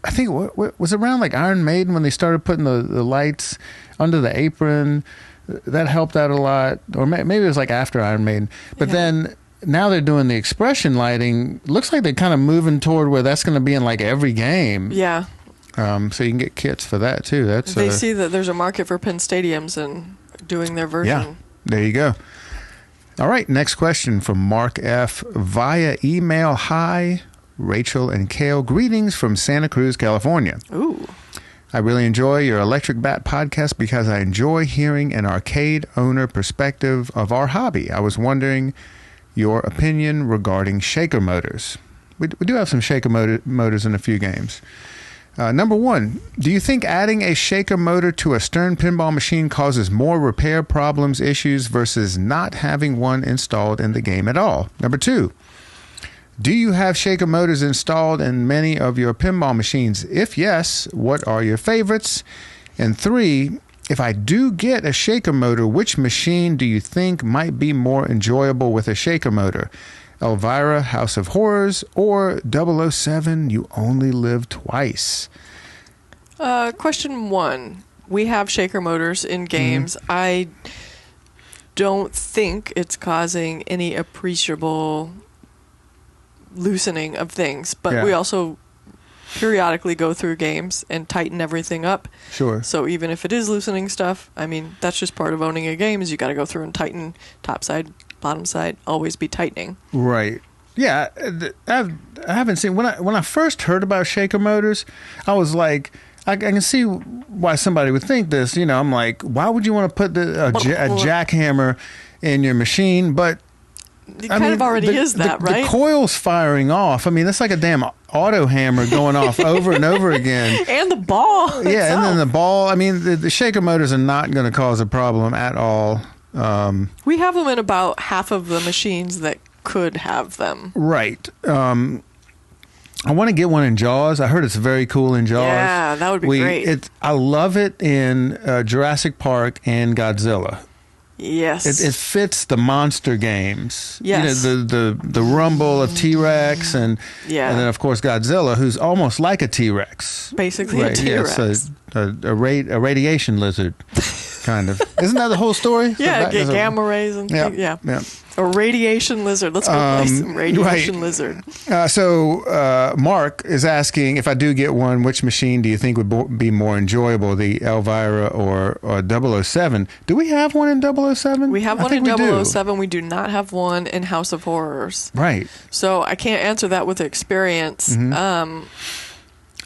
I think, what was it around like Iron Maiden when they started putting the lights under the apron? That helped out a lot. Or maybe it was like after Iron Maiden. But then now they're doing the expression lighting. Looks like they're kind of moving toward where that's going to be in like every game. Yeah. So you can get kits for that too. They see that there's a market for pin stadiums and doing their version. Yeah, there you go. All right, next question from Mark F. via email. Hi, Rachel and Cale. Greetings from Santa Cruz, California. Ooh. I really enjoy your Electric Bat podcast because I enjoy hearing an arcade owner perspective of our hobby. I was wondering your opinion regarding shaker motors. We do have some shaker motors in a few games. Number 1, do you think adding a shaker motor to a Stern pinball machine causes more repair problems, issues versus not having one installed in the game at all? Number 2, do you have shaker motors installed in many of your pinball machines? If yes, what are your favorites? And 3, if I do get a shaker motor, which machine do you think might be more enjoyable with a shaker motor? Elvira, House of Horrors, or 007, You Only Live Twice? Question 1. We have shaker motors in games. I don't think it's causing any appreciable loosening of things, but we also periodically go through games and tighten everything up. Sure. So even if it is loosening stuff, I mean, that's just part of owning a game, is you got to go through and tighten top side, bottom side, always be tightening. Right. Yeah, I haven't seen, when I first heard about shaker motors, I was like, I can see why somebody would think this. You know, I'm like, why would you want to put a jackhammer in your machine? But it kind of already is that, right? The coil's firing off. I mean, it's like a damn auto hammer going off over and over again. And the ball. Yeah, itself. And then the ball. I mean, the shaker motors are not going to cause a problem at all. We have them in about half of the machines that could have them. Right. I want to get one in Jaws. I heard it's very cool in Jaws. Yeah, that would be great. I love it in Jurassic Park and Godzilla. Yes. It fits the monster games. Yes. You know, the rumble of T-Rex and then of course Godzilla, who's almost like a T-Rex. Basically a T-Rex. Yes, a radiation lizard, kind of. Isn't that the whole story? Yeah, gamma rays and things. Yeah. A radiation lizard. Let's go play some radiation lizard. So Mark is asking, if I do get one, which machine do you think would be more enjoyable, the Elvira or 007? Do we have one in 007? We have one in 007. We do not have one in House of Horrors. Right. So I can't answer that with experience.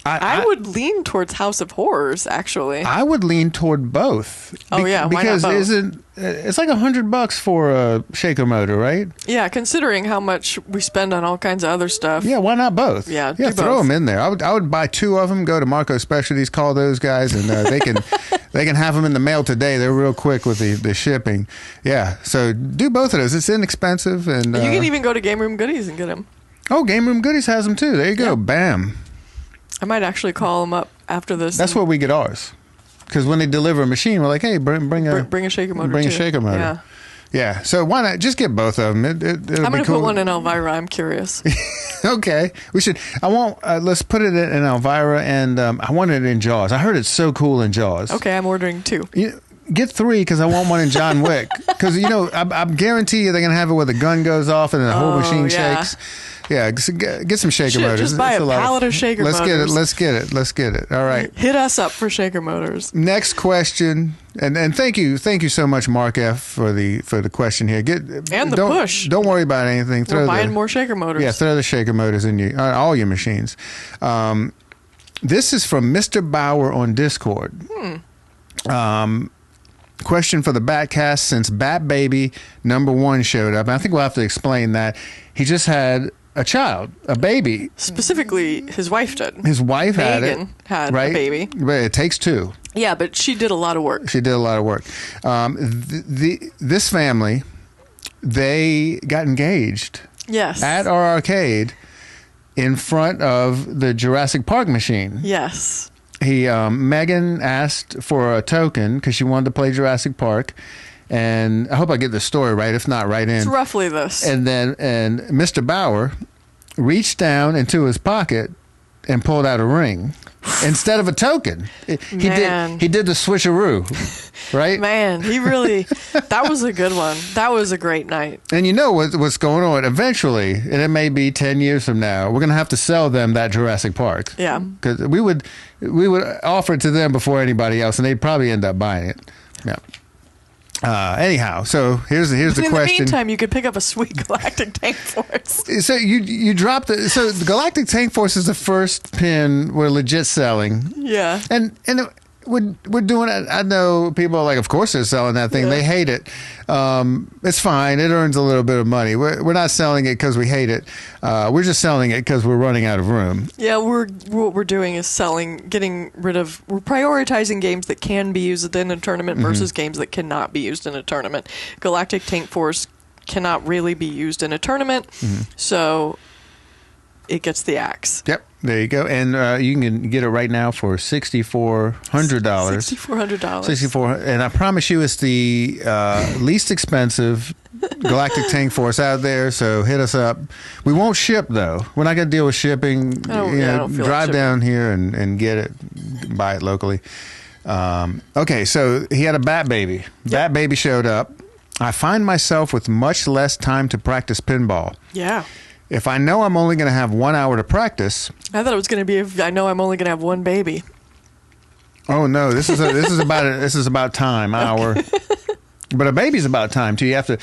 I would lean towards House of Horrors, actually. I would lean toward both. Oh, yeah. Why because not both? it's like $100 for a shaker motor, right? Yeah, considering how much we spend on all kinds of other stuff. Yeah, why not both? Yeah, throw both. them in there. I would buy 2 of them. Go to Marco Specialties, call those guys, and they can have them in the mail today. They're real quick with the shipping. Yeah, so do both of those. It's inexpensive, and you can even go to Game Room Goodies and get them. Oh, Game Room Goodies has them too. There you go. Yeah. Bam. I might actually call them up after this. That's where we get ours. Because when they deliver a machine, we're like, hey, bring a shaker motor. Bring a shaker motor. Yeah. Yeah. So why not just get both of them? I'm going to put one in Elvira. I'm curious. Okay. We should. I want. Let's put it in Elvira, and I want it in Jaws. I heard it's so cool in Jaws. Okay, I'm ordering 2. Get 3 because I want one in John Wick. Because I guarantee you they're gonna have it where the gun goes off and the whole machine shakes. Yeah, get some shaker motors. Just buy a pallet of shaker motors. Let's get it. All right. Hit us up for shaker motors. Next question, and thank you so much, Mark F, for the question here. Push. Don't worry about anything. We're buying more shaker motors. Yeah, throw the shaker motors in all your machines. This is from Mr. Bauer on Discord. Question for the Batcast: since Bat Baby #1 showed up, and I think we'll have to explain that he just had a baby. Specifically, his wife did. His wife Megan had right? a baby. But it takes 2. Yeah, but she did a lot of work. This family, they got engaged. Yes. At our arcade, in front of the Jurassic Park machine. Yes. Megan asked for a token because she wanted to play Jurassic Park, and I hope I get the story right. If not, right in. It's roughly this. And Mr. Bauer reached down into his pocket and pulled out a ring instead of a token. He did the switcheroo, right? Man, he really. That was a good one. That was a great night. And you know what's going on? Eventually, and it may be 10 years from now, we're going to have to sell them that Jurassic Park. Yeah. Because we would offer it to them before anybody else, and they'd probably end up buying it. Yeah. Anyhow, so here's the question. In the meantime, you could pick up a sweet Galactic Tank Force. So you dropped the Galactic Tank Force is the first pin we're legit selling. Yeah. And we're doing it. I know people are like, of course they're selling that thing. Yeah. They hate it. It's fine. It earns a little bit of money. We're not selling it because we hate it. We're just selling it because we're running out of room. Yeah, what we're doing is we're prioritizing games that can be used in a tournament versus games that cannot be used in a tournament. Galactic Tank Force cannot really be used in a tournament, so it gets the axe. Yep. There you go, and you can get it right now for $6,400. $6,400. And I promise you, it's the least expensive Galactic Tank Force out there. So hit us up. We won't ship though. We're not going to deal with shipping. Drive down here and get it. Buy it locally. Okay, so he had a Bat Baby. Yep. Bat Baby showed up. I find myself with much less time to practice pinball. Yeah. If I know I'm only going to have 1 hour to practice. I thought it was going to be if I know I'm only going to have one baby. Oh no, this is about time, hour. But a baby's about time too. You have to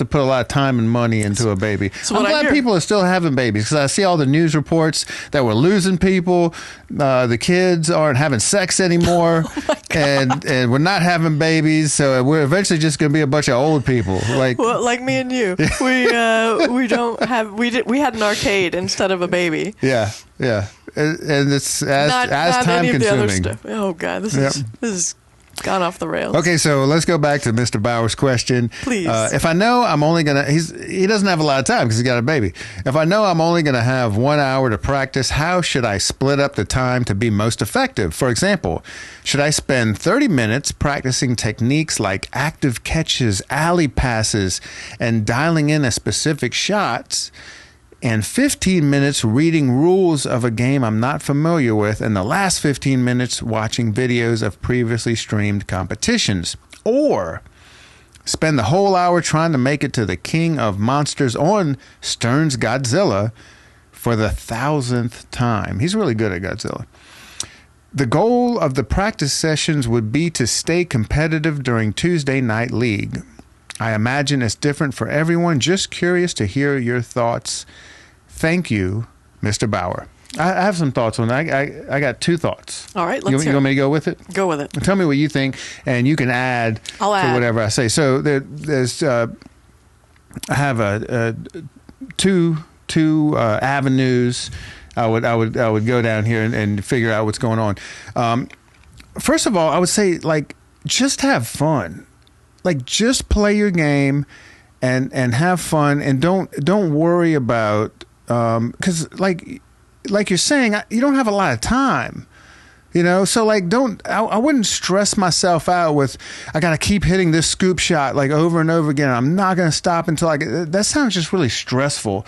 put a lot of time and money into a baby. So I'm glad people are still having babies because I see all the news reports that we're losing people. The kids aren't having sex anymore, and we're not having babies. So we're eventually just going to be a bunch of old people, like me and you. We had an arcade instead of a baby. Yeah, and it's as time consuming. Oh God, this is gone off the rails. Okay, so let's go back to Mr. Bauer's question. Please. If I know I'm only going to... He doesn't have a lot of time because he's got a baby. If I know I'm only going to have 1 hour to practice, how should I split up the time to be most effective? For example, should I spend 30 minutes practicing techniques like active catches, alley passes, and dialing in a specific shots, and 15 minutes reading rules of a game I'm not familiar with, and the last 15 minutes watching videos of previously streamed competitions? Or spend the whole hour trying to make it to the King of Monsters on Stern's Godzilla for the 1,000th time. He's really good at Godzilla. The goal of the practice sessions would be to stay competitive during Tuesday Night League. I imagine it's different for everyone. Just curious to hear your thoughts. Thank you, Mr. Bauer. I have some thoughts on that. I got 2 thoughts. All right, let's you hear want me to go with it? Go with it. Tell me what you think, and you can add I'll to add. whatever I say. So there's I have two avenues. I would go down here and figure out what's going on. First of all, I would say, like, just have fun. Like, just play your game and have fun, and don't worry about, because like you're saying, you don't have a lot of time, you know? So, like, I wouldn't stress myself out with, I got to keep hitting this scoop shot, like, over and over again. I'm not going to stop until that sounds just really stressful.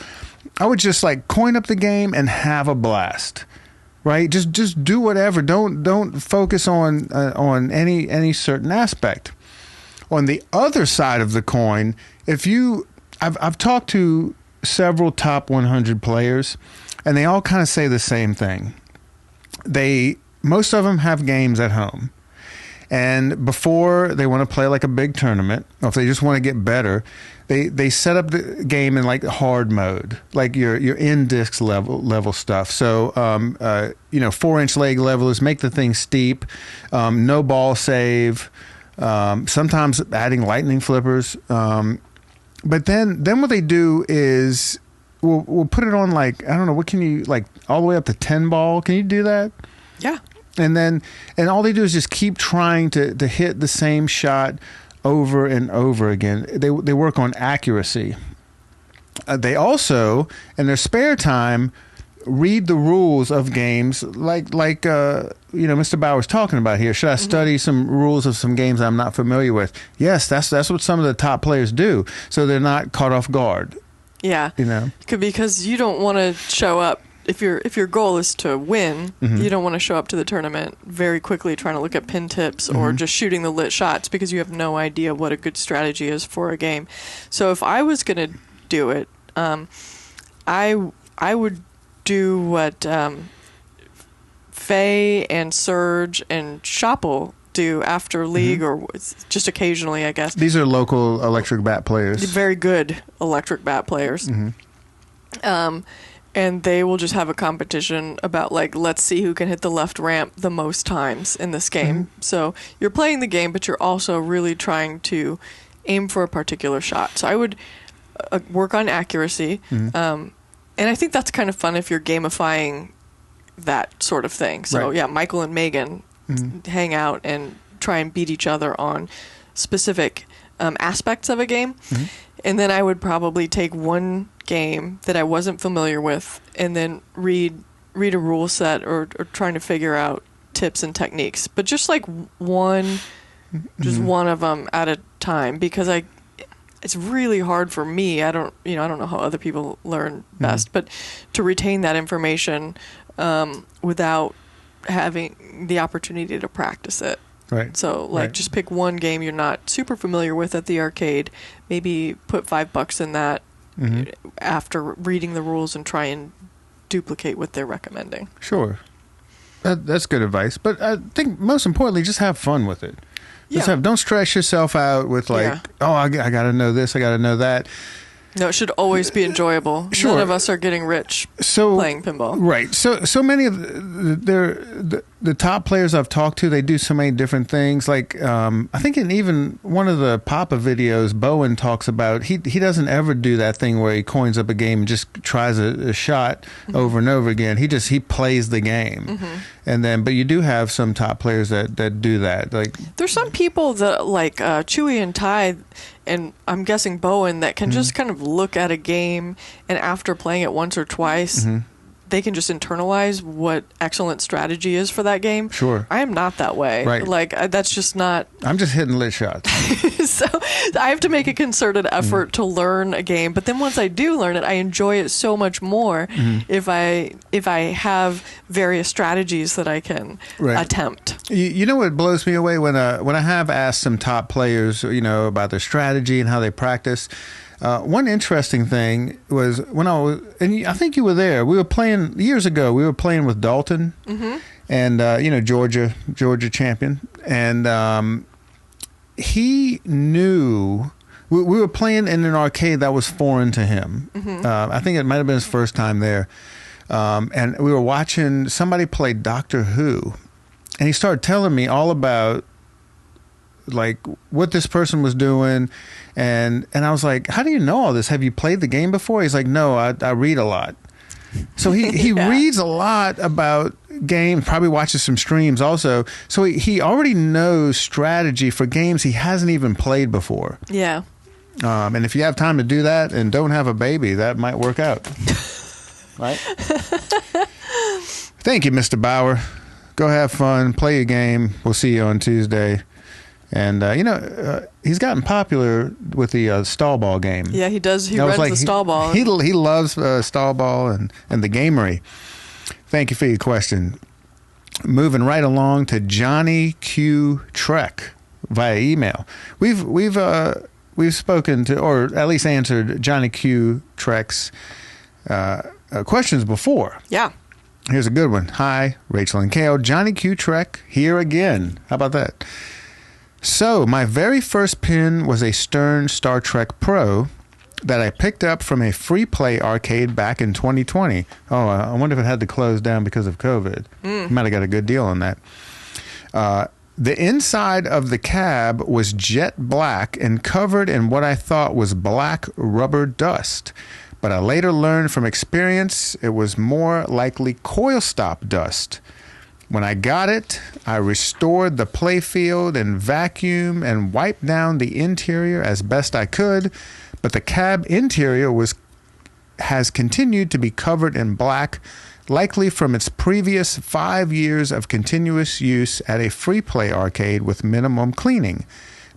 I would just, like, coin up the game and have a blast, right? Just do whatever. Don't focus on any certain aspect. On the other side of the coin, I've talked to several top 100 players, and they all kind of say the same thing. Most of them have games at home, and before they want to play like a big tournament, or if they just want to get better, they set up the game in, like, hard mode, like your in discs level stuff. So 4-inch leg levelers, make the thing steep, no ball save, sometimes adding lightning flippers. But then what they do is we'll put it on, like, I don't know, what can you, like, all the way up to 10 ball? Can you do that? Yeah. And all they do is just keep trying to hit the same shot over and over again. They work on accuracy. They also, in their spare time, read the rules of games, like Mr. Bauer's talking about here. Should I study some rules of some games I'm not familiar with? Yes, that's what some of the top players do, so they're not caught off guard. Yeah, you know, because you don't want to show up if your goal is to win. You don't want to show up to the tournament very quickly trying to look at pin tips or just shooting the lit shots, because you have no idea what a good strategy is for a game. So if I was going to do it, I would do what Faye and Serge and Shoppel do after league, or just occasionally, I guess. These are local electric bat players. Very good electric bat players. And they will just have a competition about, like, let's see who can hit the left ramp the most times in this game. So you're playing the game, but you're also really trying to aim for a particular shot. So I would work on accuracy. And I think that's kind of fun if you're gamifying that sort of thing. So, yeah, Michael and Megan hang out and try and beat each other on specific aspects of a game. And then I would probably take one game that I wasn't familiar with and then read a rule set or trying to figure out tips and techniques. But just like one of them at a time, because it's really hard for me. I don't know how other people learn best, but to retain that information without having the opportunity to practice it. Right. So, just pick one game you're not super familiar with at the arcade. Maybe put $5 in that after reading the rules and try and duplicate what they're recommending. Sure. That's good advice. But I think most importantly, just have fun with it. Don't stress yourself out with, like, I got to know this, I got to know that. No, it should always be enjoyable. None of us are getting rich playing pinball. Right. So many of the top players I've talked to, they do so many different things. Like, I think in even one of the Papa videos, Bowen talks about, he doesn't ever do that thing where he coins up a game and just tries a shot over and over again. He plays the game. But you do have some top players that do that. Like, there's some people that, like Chewy and Ty, and I'm guessing Bowen, that can just kind of look at a game, and after playing it once or twice, they can just internalize what excellent strategy is for that game. Sure. I am not that way. Right. Like, that's just not... I'm just hitting lit shots. So I have to make a concerted effort to learn a game. But then once I do learn it, I enjoy it so much more if I have various strategies that I can attempt. You know what blows me away? When I have asked some top players, about their strategy and how they practice, one interesting thing was when and I think you were there. We were playing years ago. We were playing with Dalton, and Georgia champion, and he knew. We were playing in an arcade that was foreign to him. I think it might have been his first time there. and we were watching somebody play Doctor Who, and he started telling me all about like what this person was doing, and I was like, how do you know all this? Have you played the game before? He's like, no, I read a lot. So he reads a lot about games, probably watches some streams also. So he already knows strategy for games he hasn't even played before. Yeah. And if you have time to do that and don't have a baby, that might work out. Right? Thank you, Mr. Bauer. Go have fun. Play your game. We'll see you on Tuesday. And, he's gotten popular with the stall ball game. Yeah, he does. He runs the stall ball. He loves stall ball and the gamery. Thank you for your question. Moving right along to Johnny Q Trek via email. We've spoken to, or at least answered Johnny Q Trek's questions before. Yeah. Here's a good one. Hi, Rachel and Cale. Johnny Q Trek here again. How about that? So, my very first pin was a Stern Star Trek Pro that I picked up from a free play arcade back in 2020. Oh, I wonder if it had to close down because of COVID. Might have got a good deal on that. The inside of the cab was jet black and covered in what I thought was black rubber dust. But I later learned from experience it was more likely coil stop dust. When I got it, I restored the playfield and vacuumed and wiped down the interior as best I could, but the cab interior has continued to be covered in black, likely from its previous 5 years of continuous use at a free play arcade with minimum cleaning.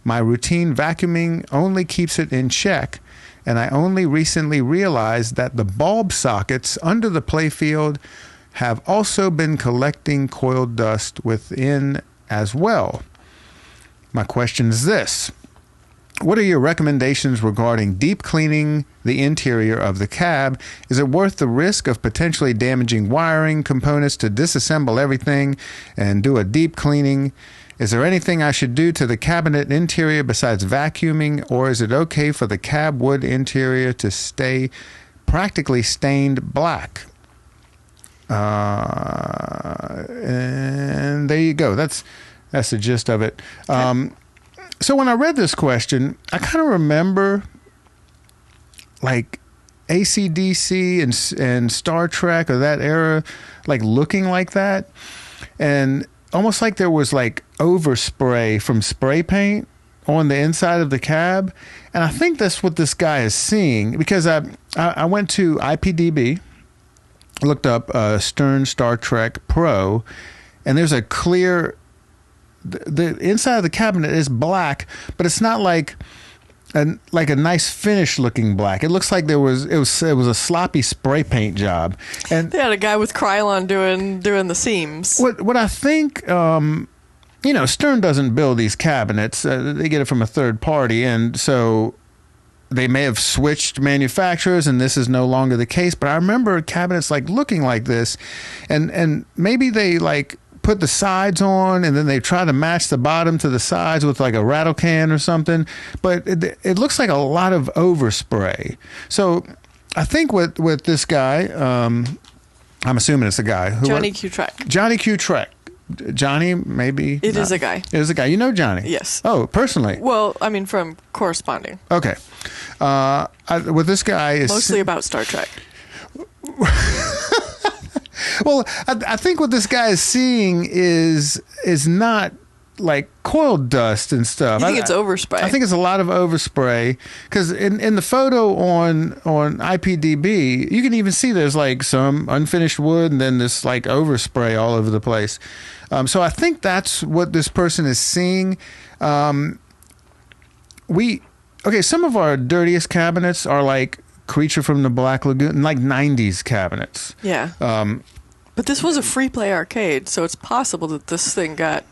My routine vacuuming only keeps it in check, and I only recently realized that the bulb sockets under the playfield have also been collecting coil dust within as well. My question is this. What are your recommendations regarding deep cleaning the interior of the cab? Is it worth the risk of potentially damaging wiring components to disassemble everything and do a deep cleaning? Is there anything I should do to the cabinet interior besides vacuuming, or is it okay for the cab wood interior to stay practically stained black? And there you go. That's the gist of it. So when I read this question, I kind of remember like AC/DC and Star Trek or that era, like looking like that, and almost like there was like overspray from spray paint on the inside of the cab. And I think that's what this guy is seeing, because I went to IPDB, looked up Stern Star Trek Pro, and there's a clear, the inside of the cabinet is black, but it's not like a nice finish looking black. It looks like it was a sloppy spray paint job. And they had a guy with Krylon doing the seams. What I think, Stern doesn't build these cabinets. They get it from a third party, and so they may have switched manufacturers and this is no longer the case, but I remember cabinets like looking like this, and maybe they like put the sides on and then they try to match the bottom to the sides with like a rattle can or something, but it looks like a lot of overspray. So I think with this guy, I'm assuming it's a guy. Johnny Q Trek. Johnny Q Trek. Johnny, maybe. It is a guy. It is a guy. You know Johnny? Yes. Oh, personally? Well, I mean, from corresponding. Okay. With this guy is mostly about Star Trek. Well, I think what this guy is seeing is not like coil dust and stuff. You think it's overspray? I think it's a lot of overspray, because in the photo on IPDB, you can even see there's like some unfinished wood and then this like overspray all over the place. So I think that's what this person is seeing. Some of our dirtiest cabinets are like Creature from the Black Lagoon, like 90s cabinets. Yeah. But this was a free play arcade, so it's possible that this thing got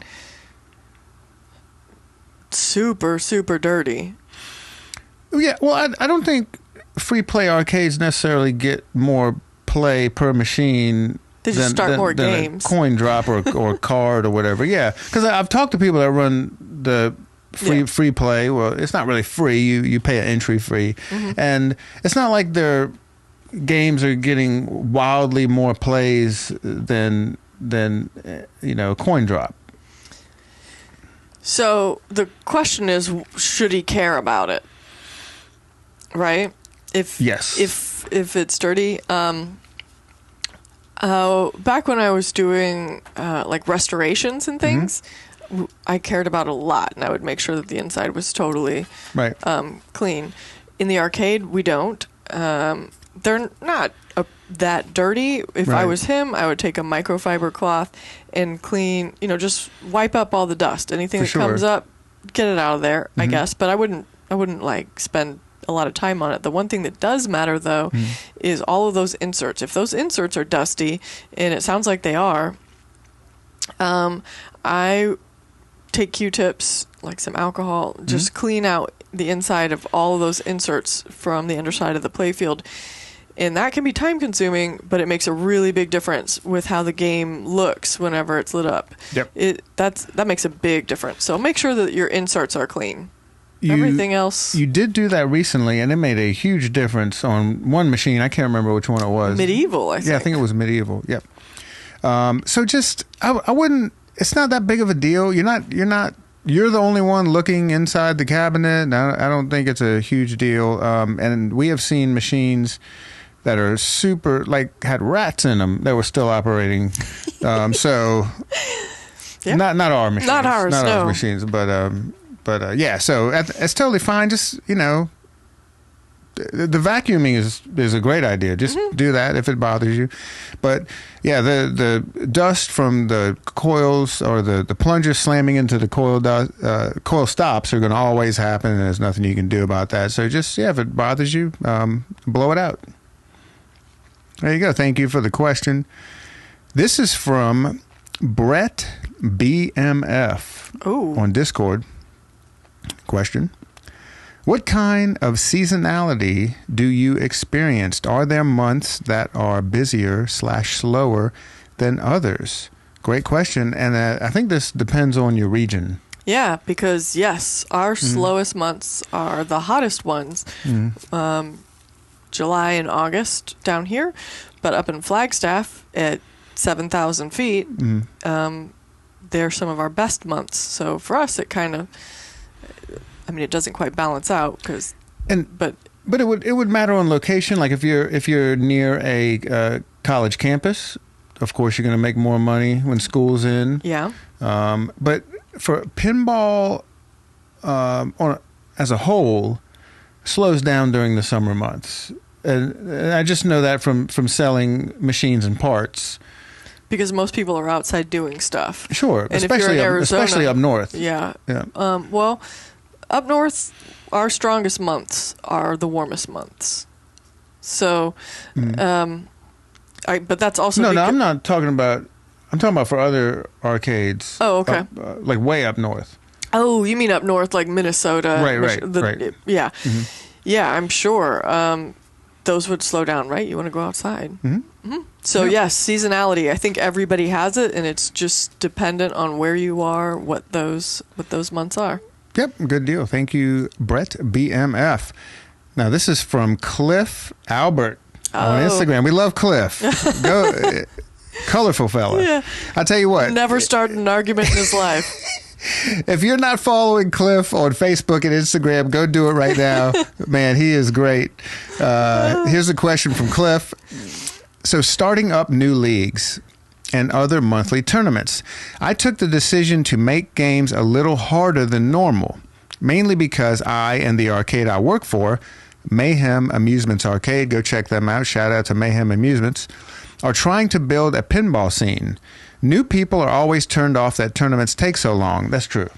super, super dirty. Yeah, well, I don't think free play arcades necessarily get more play per machine. They just start more games. A coin drop or card or whatever. Yeah, because I've talked to people that run the free play. Well, it's not really free. You pay an entry fee, and it's not like they're games are getting wildly more plays than coin drop. So the question is, should he care about it? Right? Yes. If it's dirty. Back when I was doing like restorations and things, I cared about it a lot, and I would make sure that the inside was totally clean. In the arcade, we don't. They're not that dirty. If I was him, I would take a microfiber cloth and clean, just wipe up all the dust. Anything that comes up, get it out of there, I guess. But I wouldn't like spend a lot of time on it. The one thing that does matter, though, is all of those inserts. If those inserts are dusty, and it sounds like they are, I take Q-tips, like some alcohol, just clean out the inside of all of those inserts from the underside of the playfield. And that can be time consuming, but it makes a really big difference with how the game looks whenever it's lit up. Yep. That makes a big difference. So make sure that your inserts are clean. Everything else. You did do that recently, and it made a huge difference on one machine. I can't remember which one it was. Medieval, I think. Yeah, I think it was Medieval. Yep. So just, I wouldn't. It's not that big of a deal. You're the only one looking inside the cabinet. I don't think it's a huge deal. And we have seen machines that are super, like, had rats in them that were still operating. So yeah. not our machines. Not ours, Not no. our machines, but yeah, so it's totally fine. Just, the vacuuming is a great idea. Just do that if it bothers you. But yeah, the dust from the coils or the plunger slamming into the coil stops are going to always happen, and there's nothing you can do about that. So just, if it bothers you, blow it out. There you go. Thank you for the question. This is from Brett BMF on Discord. Question: what kind of seasonality do you experience? Are there months that are busier / slower than others? Great question. And I think this depends on your region. Yeah, because yes, our slowest months are the hottest ones. July and August down here, but up in Flagstaff at 7,000 feet, they're some of our best months. So for us, it kind of, it doesn't quite balance out but it would matter on location. Like if you're near a college campus, of course you're going to make more money when school's in. Yeah. But for pinball, as a whole, slows down during the summer months. And I just know that from selling machines and parts. Because most people are outside doing stuff. Sure, and especially up north. Yeah. Yeah. Well, up north, our strongest months are the warmest months. So, but that's also no. I'm not talking about. I'm talking about for other arcades. Oh, okay. Like way up north. Oh, you mean up north, like Minnesota? Right. Yeah, yeah. I'm sure those would slow down, right? You want to go outside. So yes, seasonality. I think everybody has it, and it's just dependent on where you are, what those months are. Yep, good deal. Thank you, Brett BMF. Now this is from Cliff Albert on Instagram. We love Cliff. Go, colorful fella. Yeah. I tell you what. Never started an argument in his life. If you're not following Cliff on Facebook and Instagram, go do it right now. Man, he is great. Here's a question from Cliff. So starting up new leagues and other monthly tournaments, I took the decision to make games a little harder than normal, mainly because I and the arcade I work for, Mayhem Amusements Arcade, go check them out, shout out to Mayhem Amusements, are trying to build a pinball scene. New people are always turned off that tournaments take so long. That's true.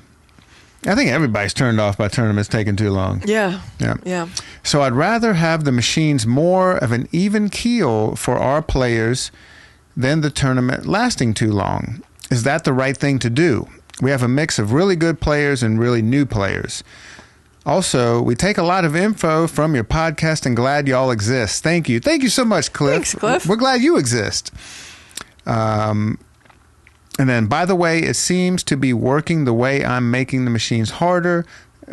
I think everybody's turned off by tournaments taking too long. Yeah. Yeah. So I'd rather have the machines more of an even keel for our players than the tournament lasting too long. Is that the right thing to do? We have a mix of really good players and really new players. Also, we take a lot of info from your podcast and glad y'all exist. Thank you. Thank you so much, Cliff. Thanks, Cliff. We're glad you exist. And then, by the way, it seems to be working the way I'm making the machines harder,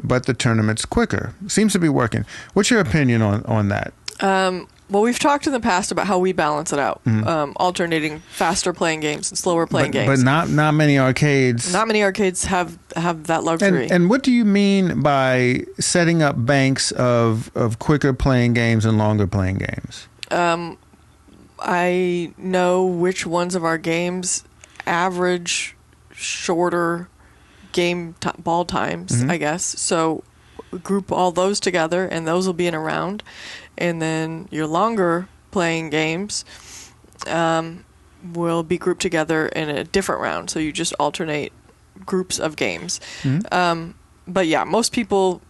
but the tournament's quicker. Seems to be working. What's your opinion on that? Well, we've talked in the past about how we balance it out, alternating faster playing games and slower playing games. But not many arcades. Not many arcades have that luxury. And what do you mean by setting up banks of quicker playing games and longer playing games? I know which ones of our games average shorter ball times, I guess. So group all those together, and those will be in a round. And then your longer playing games will be grouped together in a different round. So you just alternate groups of games. But yeah, most people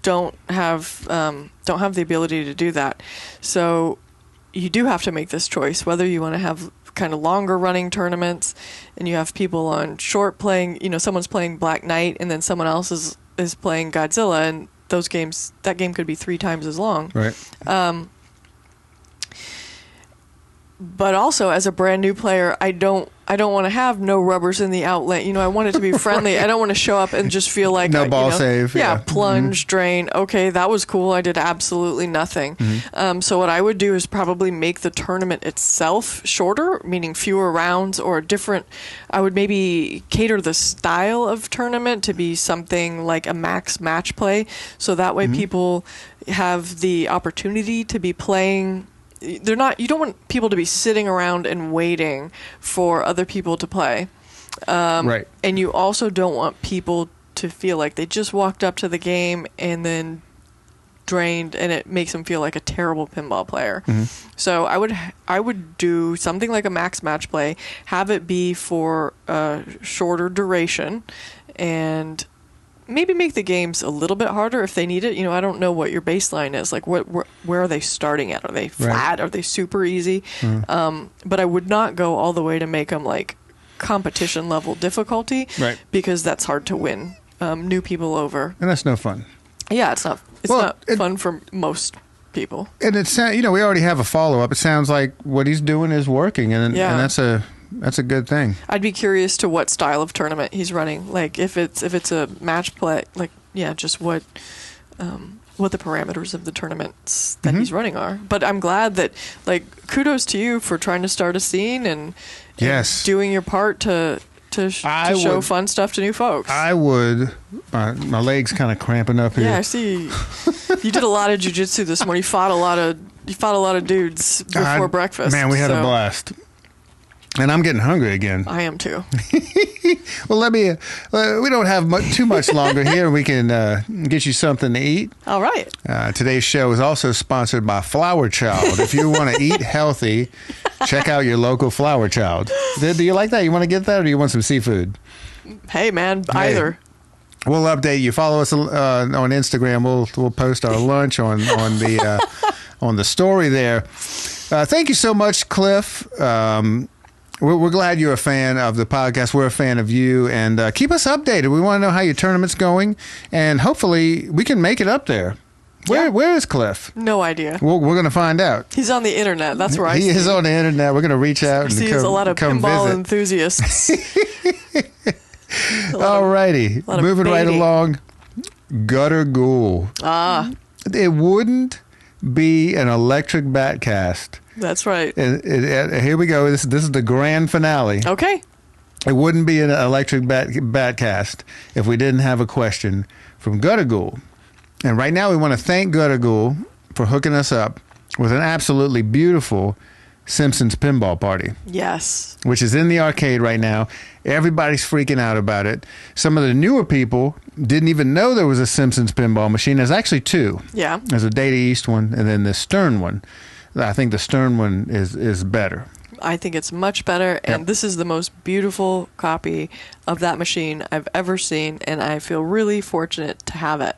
don't have the ability to do that. So you do have to make this choice, whether you want to have kind of longer running tournaments and you have people on short playing, someone's playing Black Knight and then someone else is playing Godzilla, and that game could be 3 times as long. Right. But also, as a brand new player, I don't want to have no rubbers in the outlet. I want it to be friendly. Right. I don't want to show up and just feel like no ball save. Yeah, plunge, drain. Okay, that was cool. I did absolutely nothing. So what I would do is probably make the tournament itself shorter, meaning fewer rounds or different. I would maybe cater the style of tournament to be something like a max match play, so that way people have the opportunity to be playing. You don't want people to be sitting around and waiting for other people to play. Right. And you also don't want people to feel like they just walked up to the game and then drained, and it makes them feel like a terrible pinball player. So I would do something like a max match play, have it be for a shorter duration, and maybe make the games a little bit harder if they need it. I don't know what your baseline is. Like, where are they starting at? Are they flat? Right. Are they super easy? But I would not go all the way to make them like competition level difficulty, right? Because that's hard to win new people over. And that's no fun. Yeah, it's not. It's not fun for most people. And we already have a follow up. It sounds like what he's doing is working, and that's a good thing. I'd be curious to what style of tournament he's running. Like if it's a match play, just what the parameters of the tournaments that he's running are. But I'm glad that kudos to you for trying to start a scene and doing your part to show fun stuff to new folks. I would. My leg's kind of cramping up here. Yeah, I see. You did a lot of jiu-jitsu this morning. You fought a lot of dudes before breakfast. Man, we had a blast. And I'm getting hungry again. I am too. Well, we don't have too much longer here. We can get you something to eat. All right. Today's show is also sponsored by Flower Child. If you want to eat healthy, check out your local Flower Child. Do you like that? You want to get that, or do you want some seafood? Hey, man, either. We'll update you. Follow us on Instagram. We'll post our lunch on the story there. Thank you so much, Cliff. We're glad you're a fan of the podcast. We're a fan of you, and keep us updated. We want to know how your tournament's going, and hopefully we can make it up there. Where is Cliff? No idea. We're going to find out. He's on the internet. That's where he is on the internet. We're going to reach out and sees a lot of pinball enthusiasts. All righty, moving right along. Gutter Ghoul. It wouldn't be an electric bat cast. That's right. Here we go. This is the grand finale. Okay. It wouldn't be an electric bat cast if we didn't have a question from Gutter Ghoul. And right now we want to thank Gutter Ghoul for hooking us up with an absolutely beautiful Simpsons pinball party. Yes. Which is in the arcade right now. Everybody's freaking out about it. Some of the newer people didn't even know there was a Simpsons pinball machine. There's actually 2. Yeah. There's a Data East one and then the Stern one. I think the Stern one is better. I think it's much better, and This is the most beautiful copy of that machine I've ever seen, and I feel really fortunate to have it.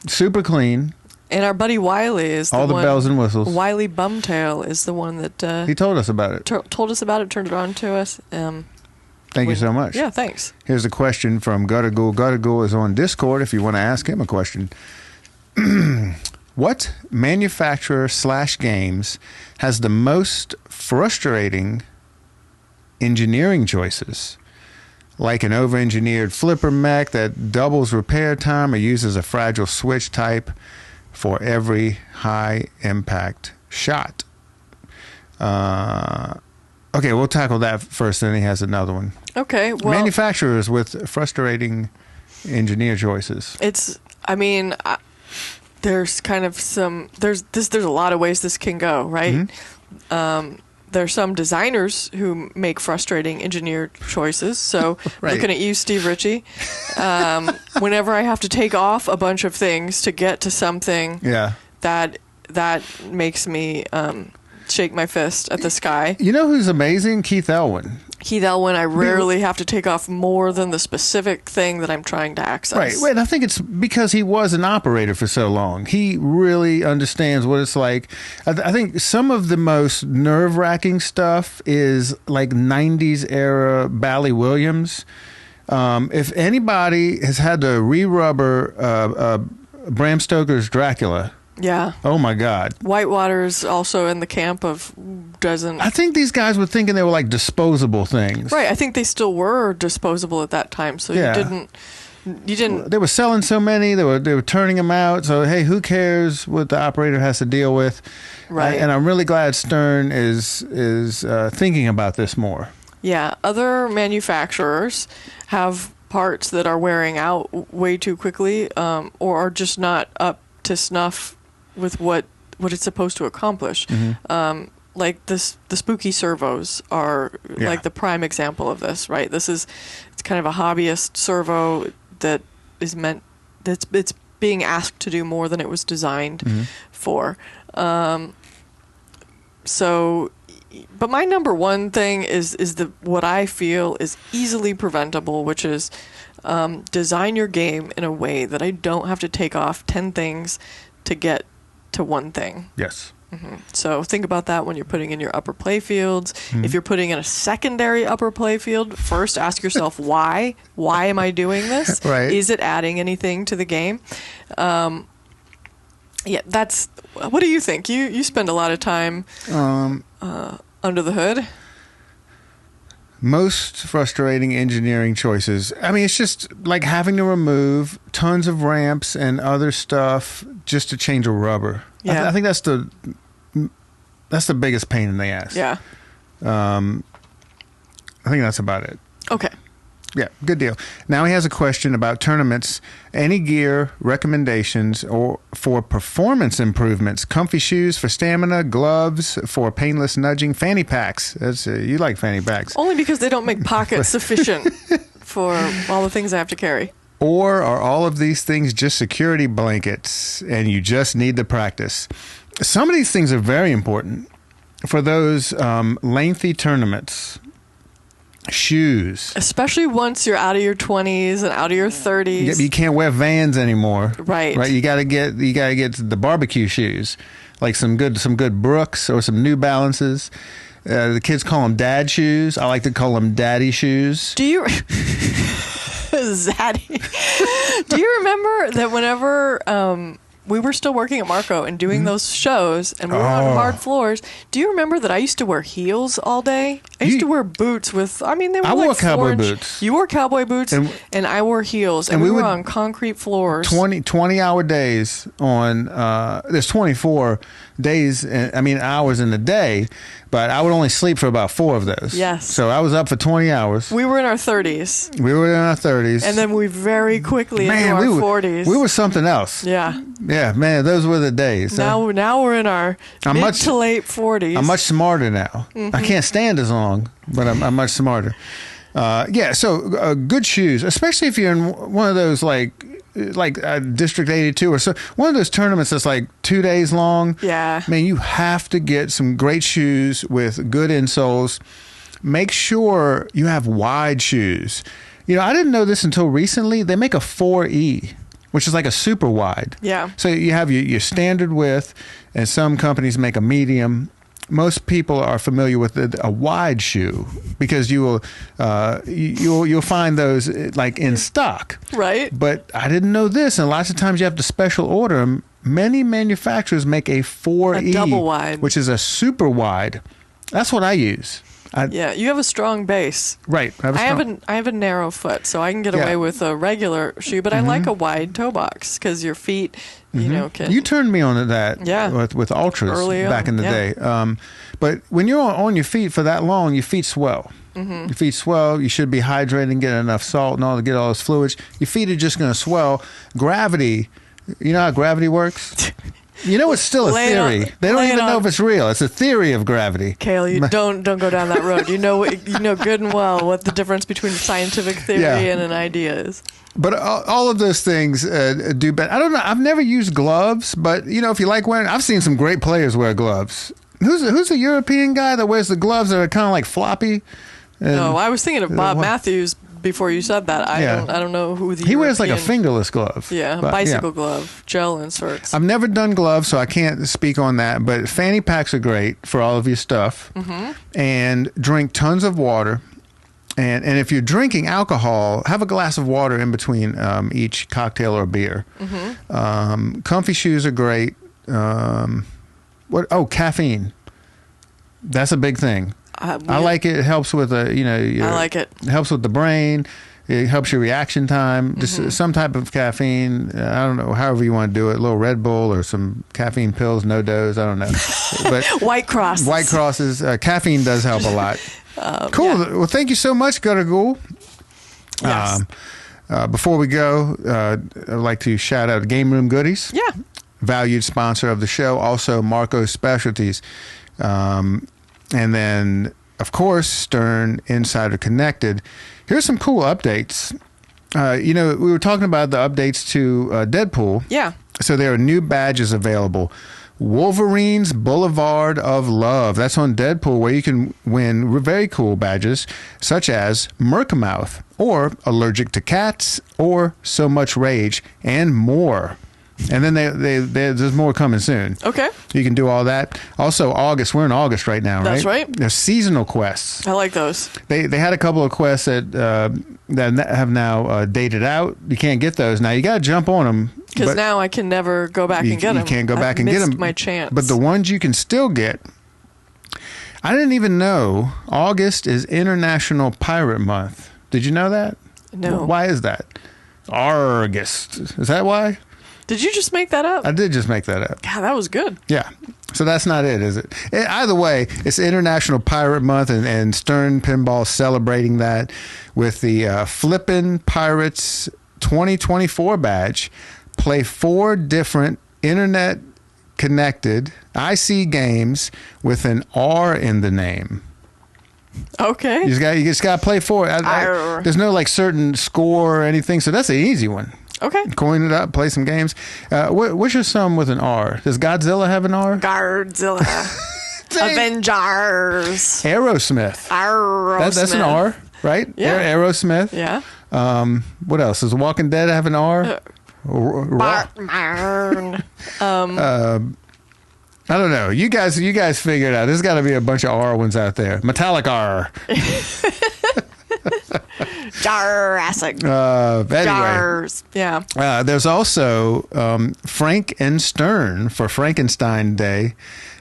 Super clean. And our buddy Wiley is all the bells and whistles. Wiley Bumtail is the one that he told us about it. Told us about it, turned it on to us. Thank you so much. Yeah, thanks. Here's a question from Gutter Ghoul. Gutter Ghoul is on Discord if you want to ask him a question. What manufacturer/games has the most frustrating engineering choices? Like an over-engineered flipper mech that doubles repair time or uses a fragile switch type for every high-impact shot. Okay, we'll tackle that first, then he has another one. Okay, well... Manufacturers with frustrating engineer choices. There's kind of there's a lot of ways this can go, right? Mm-hmm. There's some designers who make frustrating engineer choices. So right. Looking at you, Steve Ritchie, whenever I have to take off a bunch of things to get to something, that makes me shake my fist at the sky. You know who's amazing? Keith Elwin. I rarely have to take off more than the specific thing that I'm trying to access. Right. Wait, I think it's because he was an operator for so long. He really understands what it's like. I think some of the most nerve-wracking stuff is like 90s era Bally Williams. If anybody has had to re-rubber Bram Stoker's Dracula... Yeah. Oh, my God. Whitewater's also in the camp of doesn't... I think these guys were thinking they were like disposable things. Right. I think they still were disposable at that time. So you didn't... They were selling so many. They were turning them out. So, hey, who cares what the operator has to deal with? Right. And I'm really glad Stern is thinking about this more. Yeah. Other manufacturers have parts that are wearing out way too quickly or are just not up to snuff with what it's supposed to accomplish. Mm-hmm. Like the spooky servos are like the prime example of this, right? It's kind of a hobbyist servo that is it's being asked to do more than it was designed for. But my number one thing is what I feel is easily preventable, which is design your game in a way that I don't have to take off 10 things to get to one thing. Yes. Mm-hmm. So think about that when you're putting in your upper playfields. Mm-hmm. If you're putting in a secondary upper playfield, first ask yourself why. Why am I doing this? Right. Is it adding anything to the game? What do you think? You spend a lot of time under the hood. Most frustrating engineering choices. I mean, it's just like having to remove tons of ramps and other stuff just to change a rubber. Yeah. I think that's the biggest pain in the ass. Yeah. I think that's about it. Okay. Yeah, good deal. Now he has a question about tournaments. Any gear recommendations or for performance improvements? Comfy shoes for stamina, gloves for painless nudging, fanny packs. You like fanny packs. Only because they don't make pockets sufficient for all the things I have to carry. Or are all of these things just security blankets and you just need the practice? Some of these things are very important for those lengthy tournaments. Shoes, especially once you're out of your 20s and out of your 30s. You can't wear Vans anymore, right? You got to get the barbecue shoes, like some good Brooks or some New Balances. The kids call them dad shoes. I like to call them daddy shoes. Do you, Zaddy? Do you remember that whenever we were still working at Marco and doing those shows, and we were on hard floors. Do you remember that I used to wear heels all day? I used to wear boots with, they were I wore cowboy boots. You wore cowboy boots, and I wore heels, and we were on concrete floors. 20-hour days on, there's 24 days, hours in a day, but I would only sleep for about 4 of those. Yes. So I was up for 20 hours. We were in our 30s. And then we very quickly into our 40s. We were something else. Yeah. Yeah, man, those were the days. Now we're in our mid to late 40s. I'm much smarter now. Mm-hmm. I can't stand as long, but I'm much smarter. So good shoes, especially if you're in one of those like District 82 or so, one of those tournaments that's like 2 days long. Yeah. Man, you have to get some great shoes with good insoles. Make sure you have wide shoes. I didn't know this until recently. They make a 4E, which is like a super wide. Yeah. So you have your standard width, and some companies make a medium. Most people are familiar with a wide shoe because you'll find those like in stock. Right. But I didn't know this, and lots of times you have to special order them. Many manufacturers make a 4E, a double wide, which is a super wide. That's what I use. Yeah, you have a strong base. Right. I have a narrow foot, so I can get away with a regular shoe, but I like a wide toe box because your feet, can... You turned me on to that with Ultras early back in the day. But when you're on your feet for that long, your feet swell. Your feet swell. You should be hydrating, getting enough salt and all to get all those fluids. Your feet are just going to swell. Gravity, you know how gravity works? You know, it's still a theory. They don't even know if it's real. It's a theory of gravity. Cale, you don't go down that road. You know good and well what the difference between scientific theory and an idea is. But all of those things do better. I don't know. I've never used gloves, but if you like wearing, I've seen some great players wear gloves. Who's the European guy that wears the gloves that are kind of like floppy? No, I was thinking of Bob Matthews before you said that. I don't know who the He wears like a fingerless glove. Yeah, bicycle glove, gel inserts. I've never done gloves, so I can't speak on that. But fanny packs are great for all of your stuff. And drink tons of water. And if you're drinking alcohol, have a glass of water in between each cocktail or beer. Comfy shoes are great. Caffeine. That's a big thing. I like it. It helps with I like it. It helps with the brain. It helps your reaction time. Just some type of caffeine. I don't know. However you want to do it. A little Red Bull or some caffeine pills. No dose. I don't know. But White Crosses. White Crosses. Caffeine does help a lot. Cool. Yeah. Well, thank you so much, Gutter Ghoul. Yes. Before we go, I'd like to shout out Game Room Goodies. Yeah. Valued sponsor of the show. Also, Marco's Specialties. And then, of course, Stern Insider Connected. Here's some cool updates. We were talking about the updates to Deadpool. Yeah. So there are new badges available. Wolverine's Boulevard of Love. That's on Deadpool, where you can win very cool badges, such as Merkamouth, or Allergic to Cats, or So Much Rage, and more. And then there's more coming soon. Okay. You can do all that. Also, August. We're in August right now, right? That's right. There's seasonal quests. I like those. They had a couple of quests that have now dated out. You can't get those now. You got to jump on them. Because now I can never go back and get them. You can't go back and get them. My chance. But the ones you can still get. I didn't even know August is International Pirate Month. Did you know that? No. Why is that? August. Is that why? Did you just make that up? I did just make that up. God, that was good. Yeah. So that's not it, is it? Either way, it's International Pirate Month, and Stern Pinball celebrating that with the Flippin' Pirates 2024 badge. Play 4 different internet-connected IC games with an R in the name. Okay. You just got to play 4. There's no certain score or anything, so that's an easy one. Okay. Coin it up, play some games. What's your sum with an R? Does Godzilla have an R? Godzilla. Avengers. Aerosmith. That's an R, right? Yeah. Aerosmith. Yeah. What else? Does The Walking Dead have an R? Batman. I don't know. You guys figure it out. There's got to be a bunch of R ones out there. Metallic R. Jurassic. Anyway. Jars. Yeah. There's also Frank and Stern for Frankenstein Day.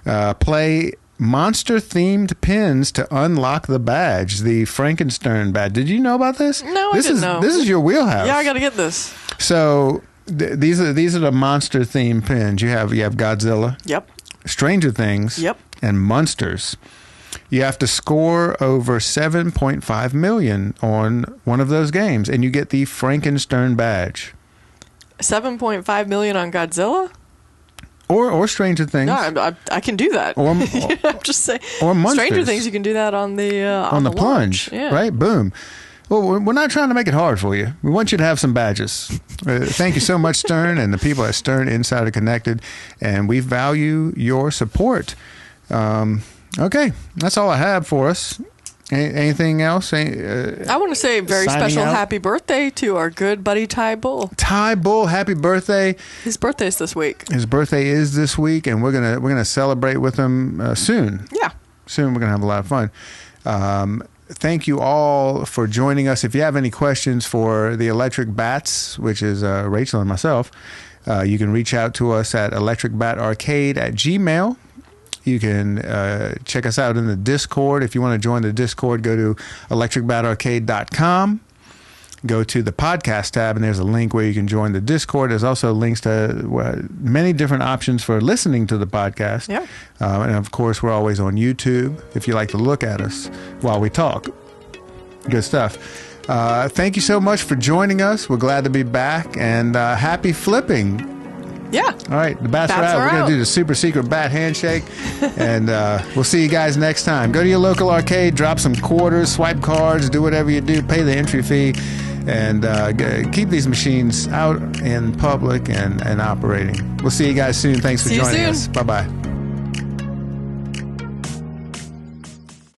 Play monster-themed pins to unlock the badge, the Frankenstein badge. Did you know about this? No, I didn't know. This is your wheelhouse. Yeah, I got to get this. So these are the monster-themed pins. You have Godzilla. Yep. Stranger Things. Yep. And Monsters. You have to score over 7.5 million on one of those games, and you get the Frankenstein badge. 7.5 million on Godzilla? Or Stranger Things. No, I can do that. Or, I'm just saying. Or Monsters. Stranger Things, you can do that on the plunge. Yeah. Right? Boom. Well, we're not trying to make it hard for you. We want you to have some badges. Thank you so much, Stern, and the people at Stern Insider Connected, and we value your support. Okay, that's all I have for us. Anything else? I want to say a very special happy birthday to our good buddy Ty Bull. Ty Bull, happy birthday! His birthday's this week. His birthday is this week, and we're gonna celebrate with him soon. Yeah, soon. We're gonna have a lot of fun. Thank you all for joining us. If you have any questions for the Electric Bats, which is Rachel and myself, you can reach out to us at electricbatarcade@gmail.com. You can check us out in the Discord. If you want to join the Discord, go to electricbatarcade.com. Go to the podcast tab, and there's a link where you can join the Discord. There's also links to many different options for listening to the podcast. Yeah. And, of course, we're always on YouTube if you like to look at us while we talk. Good stuff. Thank you so much for joining us. We're glad to be back, and happy flipping. Yeah. All right, the bats are out. We're going to do the super secret bat handshake, and we'll see you guys next time. Go to your local arcade, drop some quarters, swipe cards, do whatever you do, pay the entry fee, and keep these machines out in public and operating. We'll see you guys soon. Thanks for joining us. Bye-bye.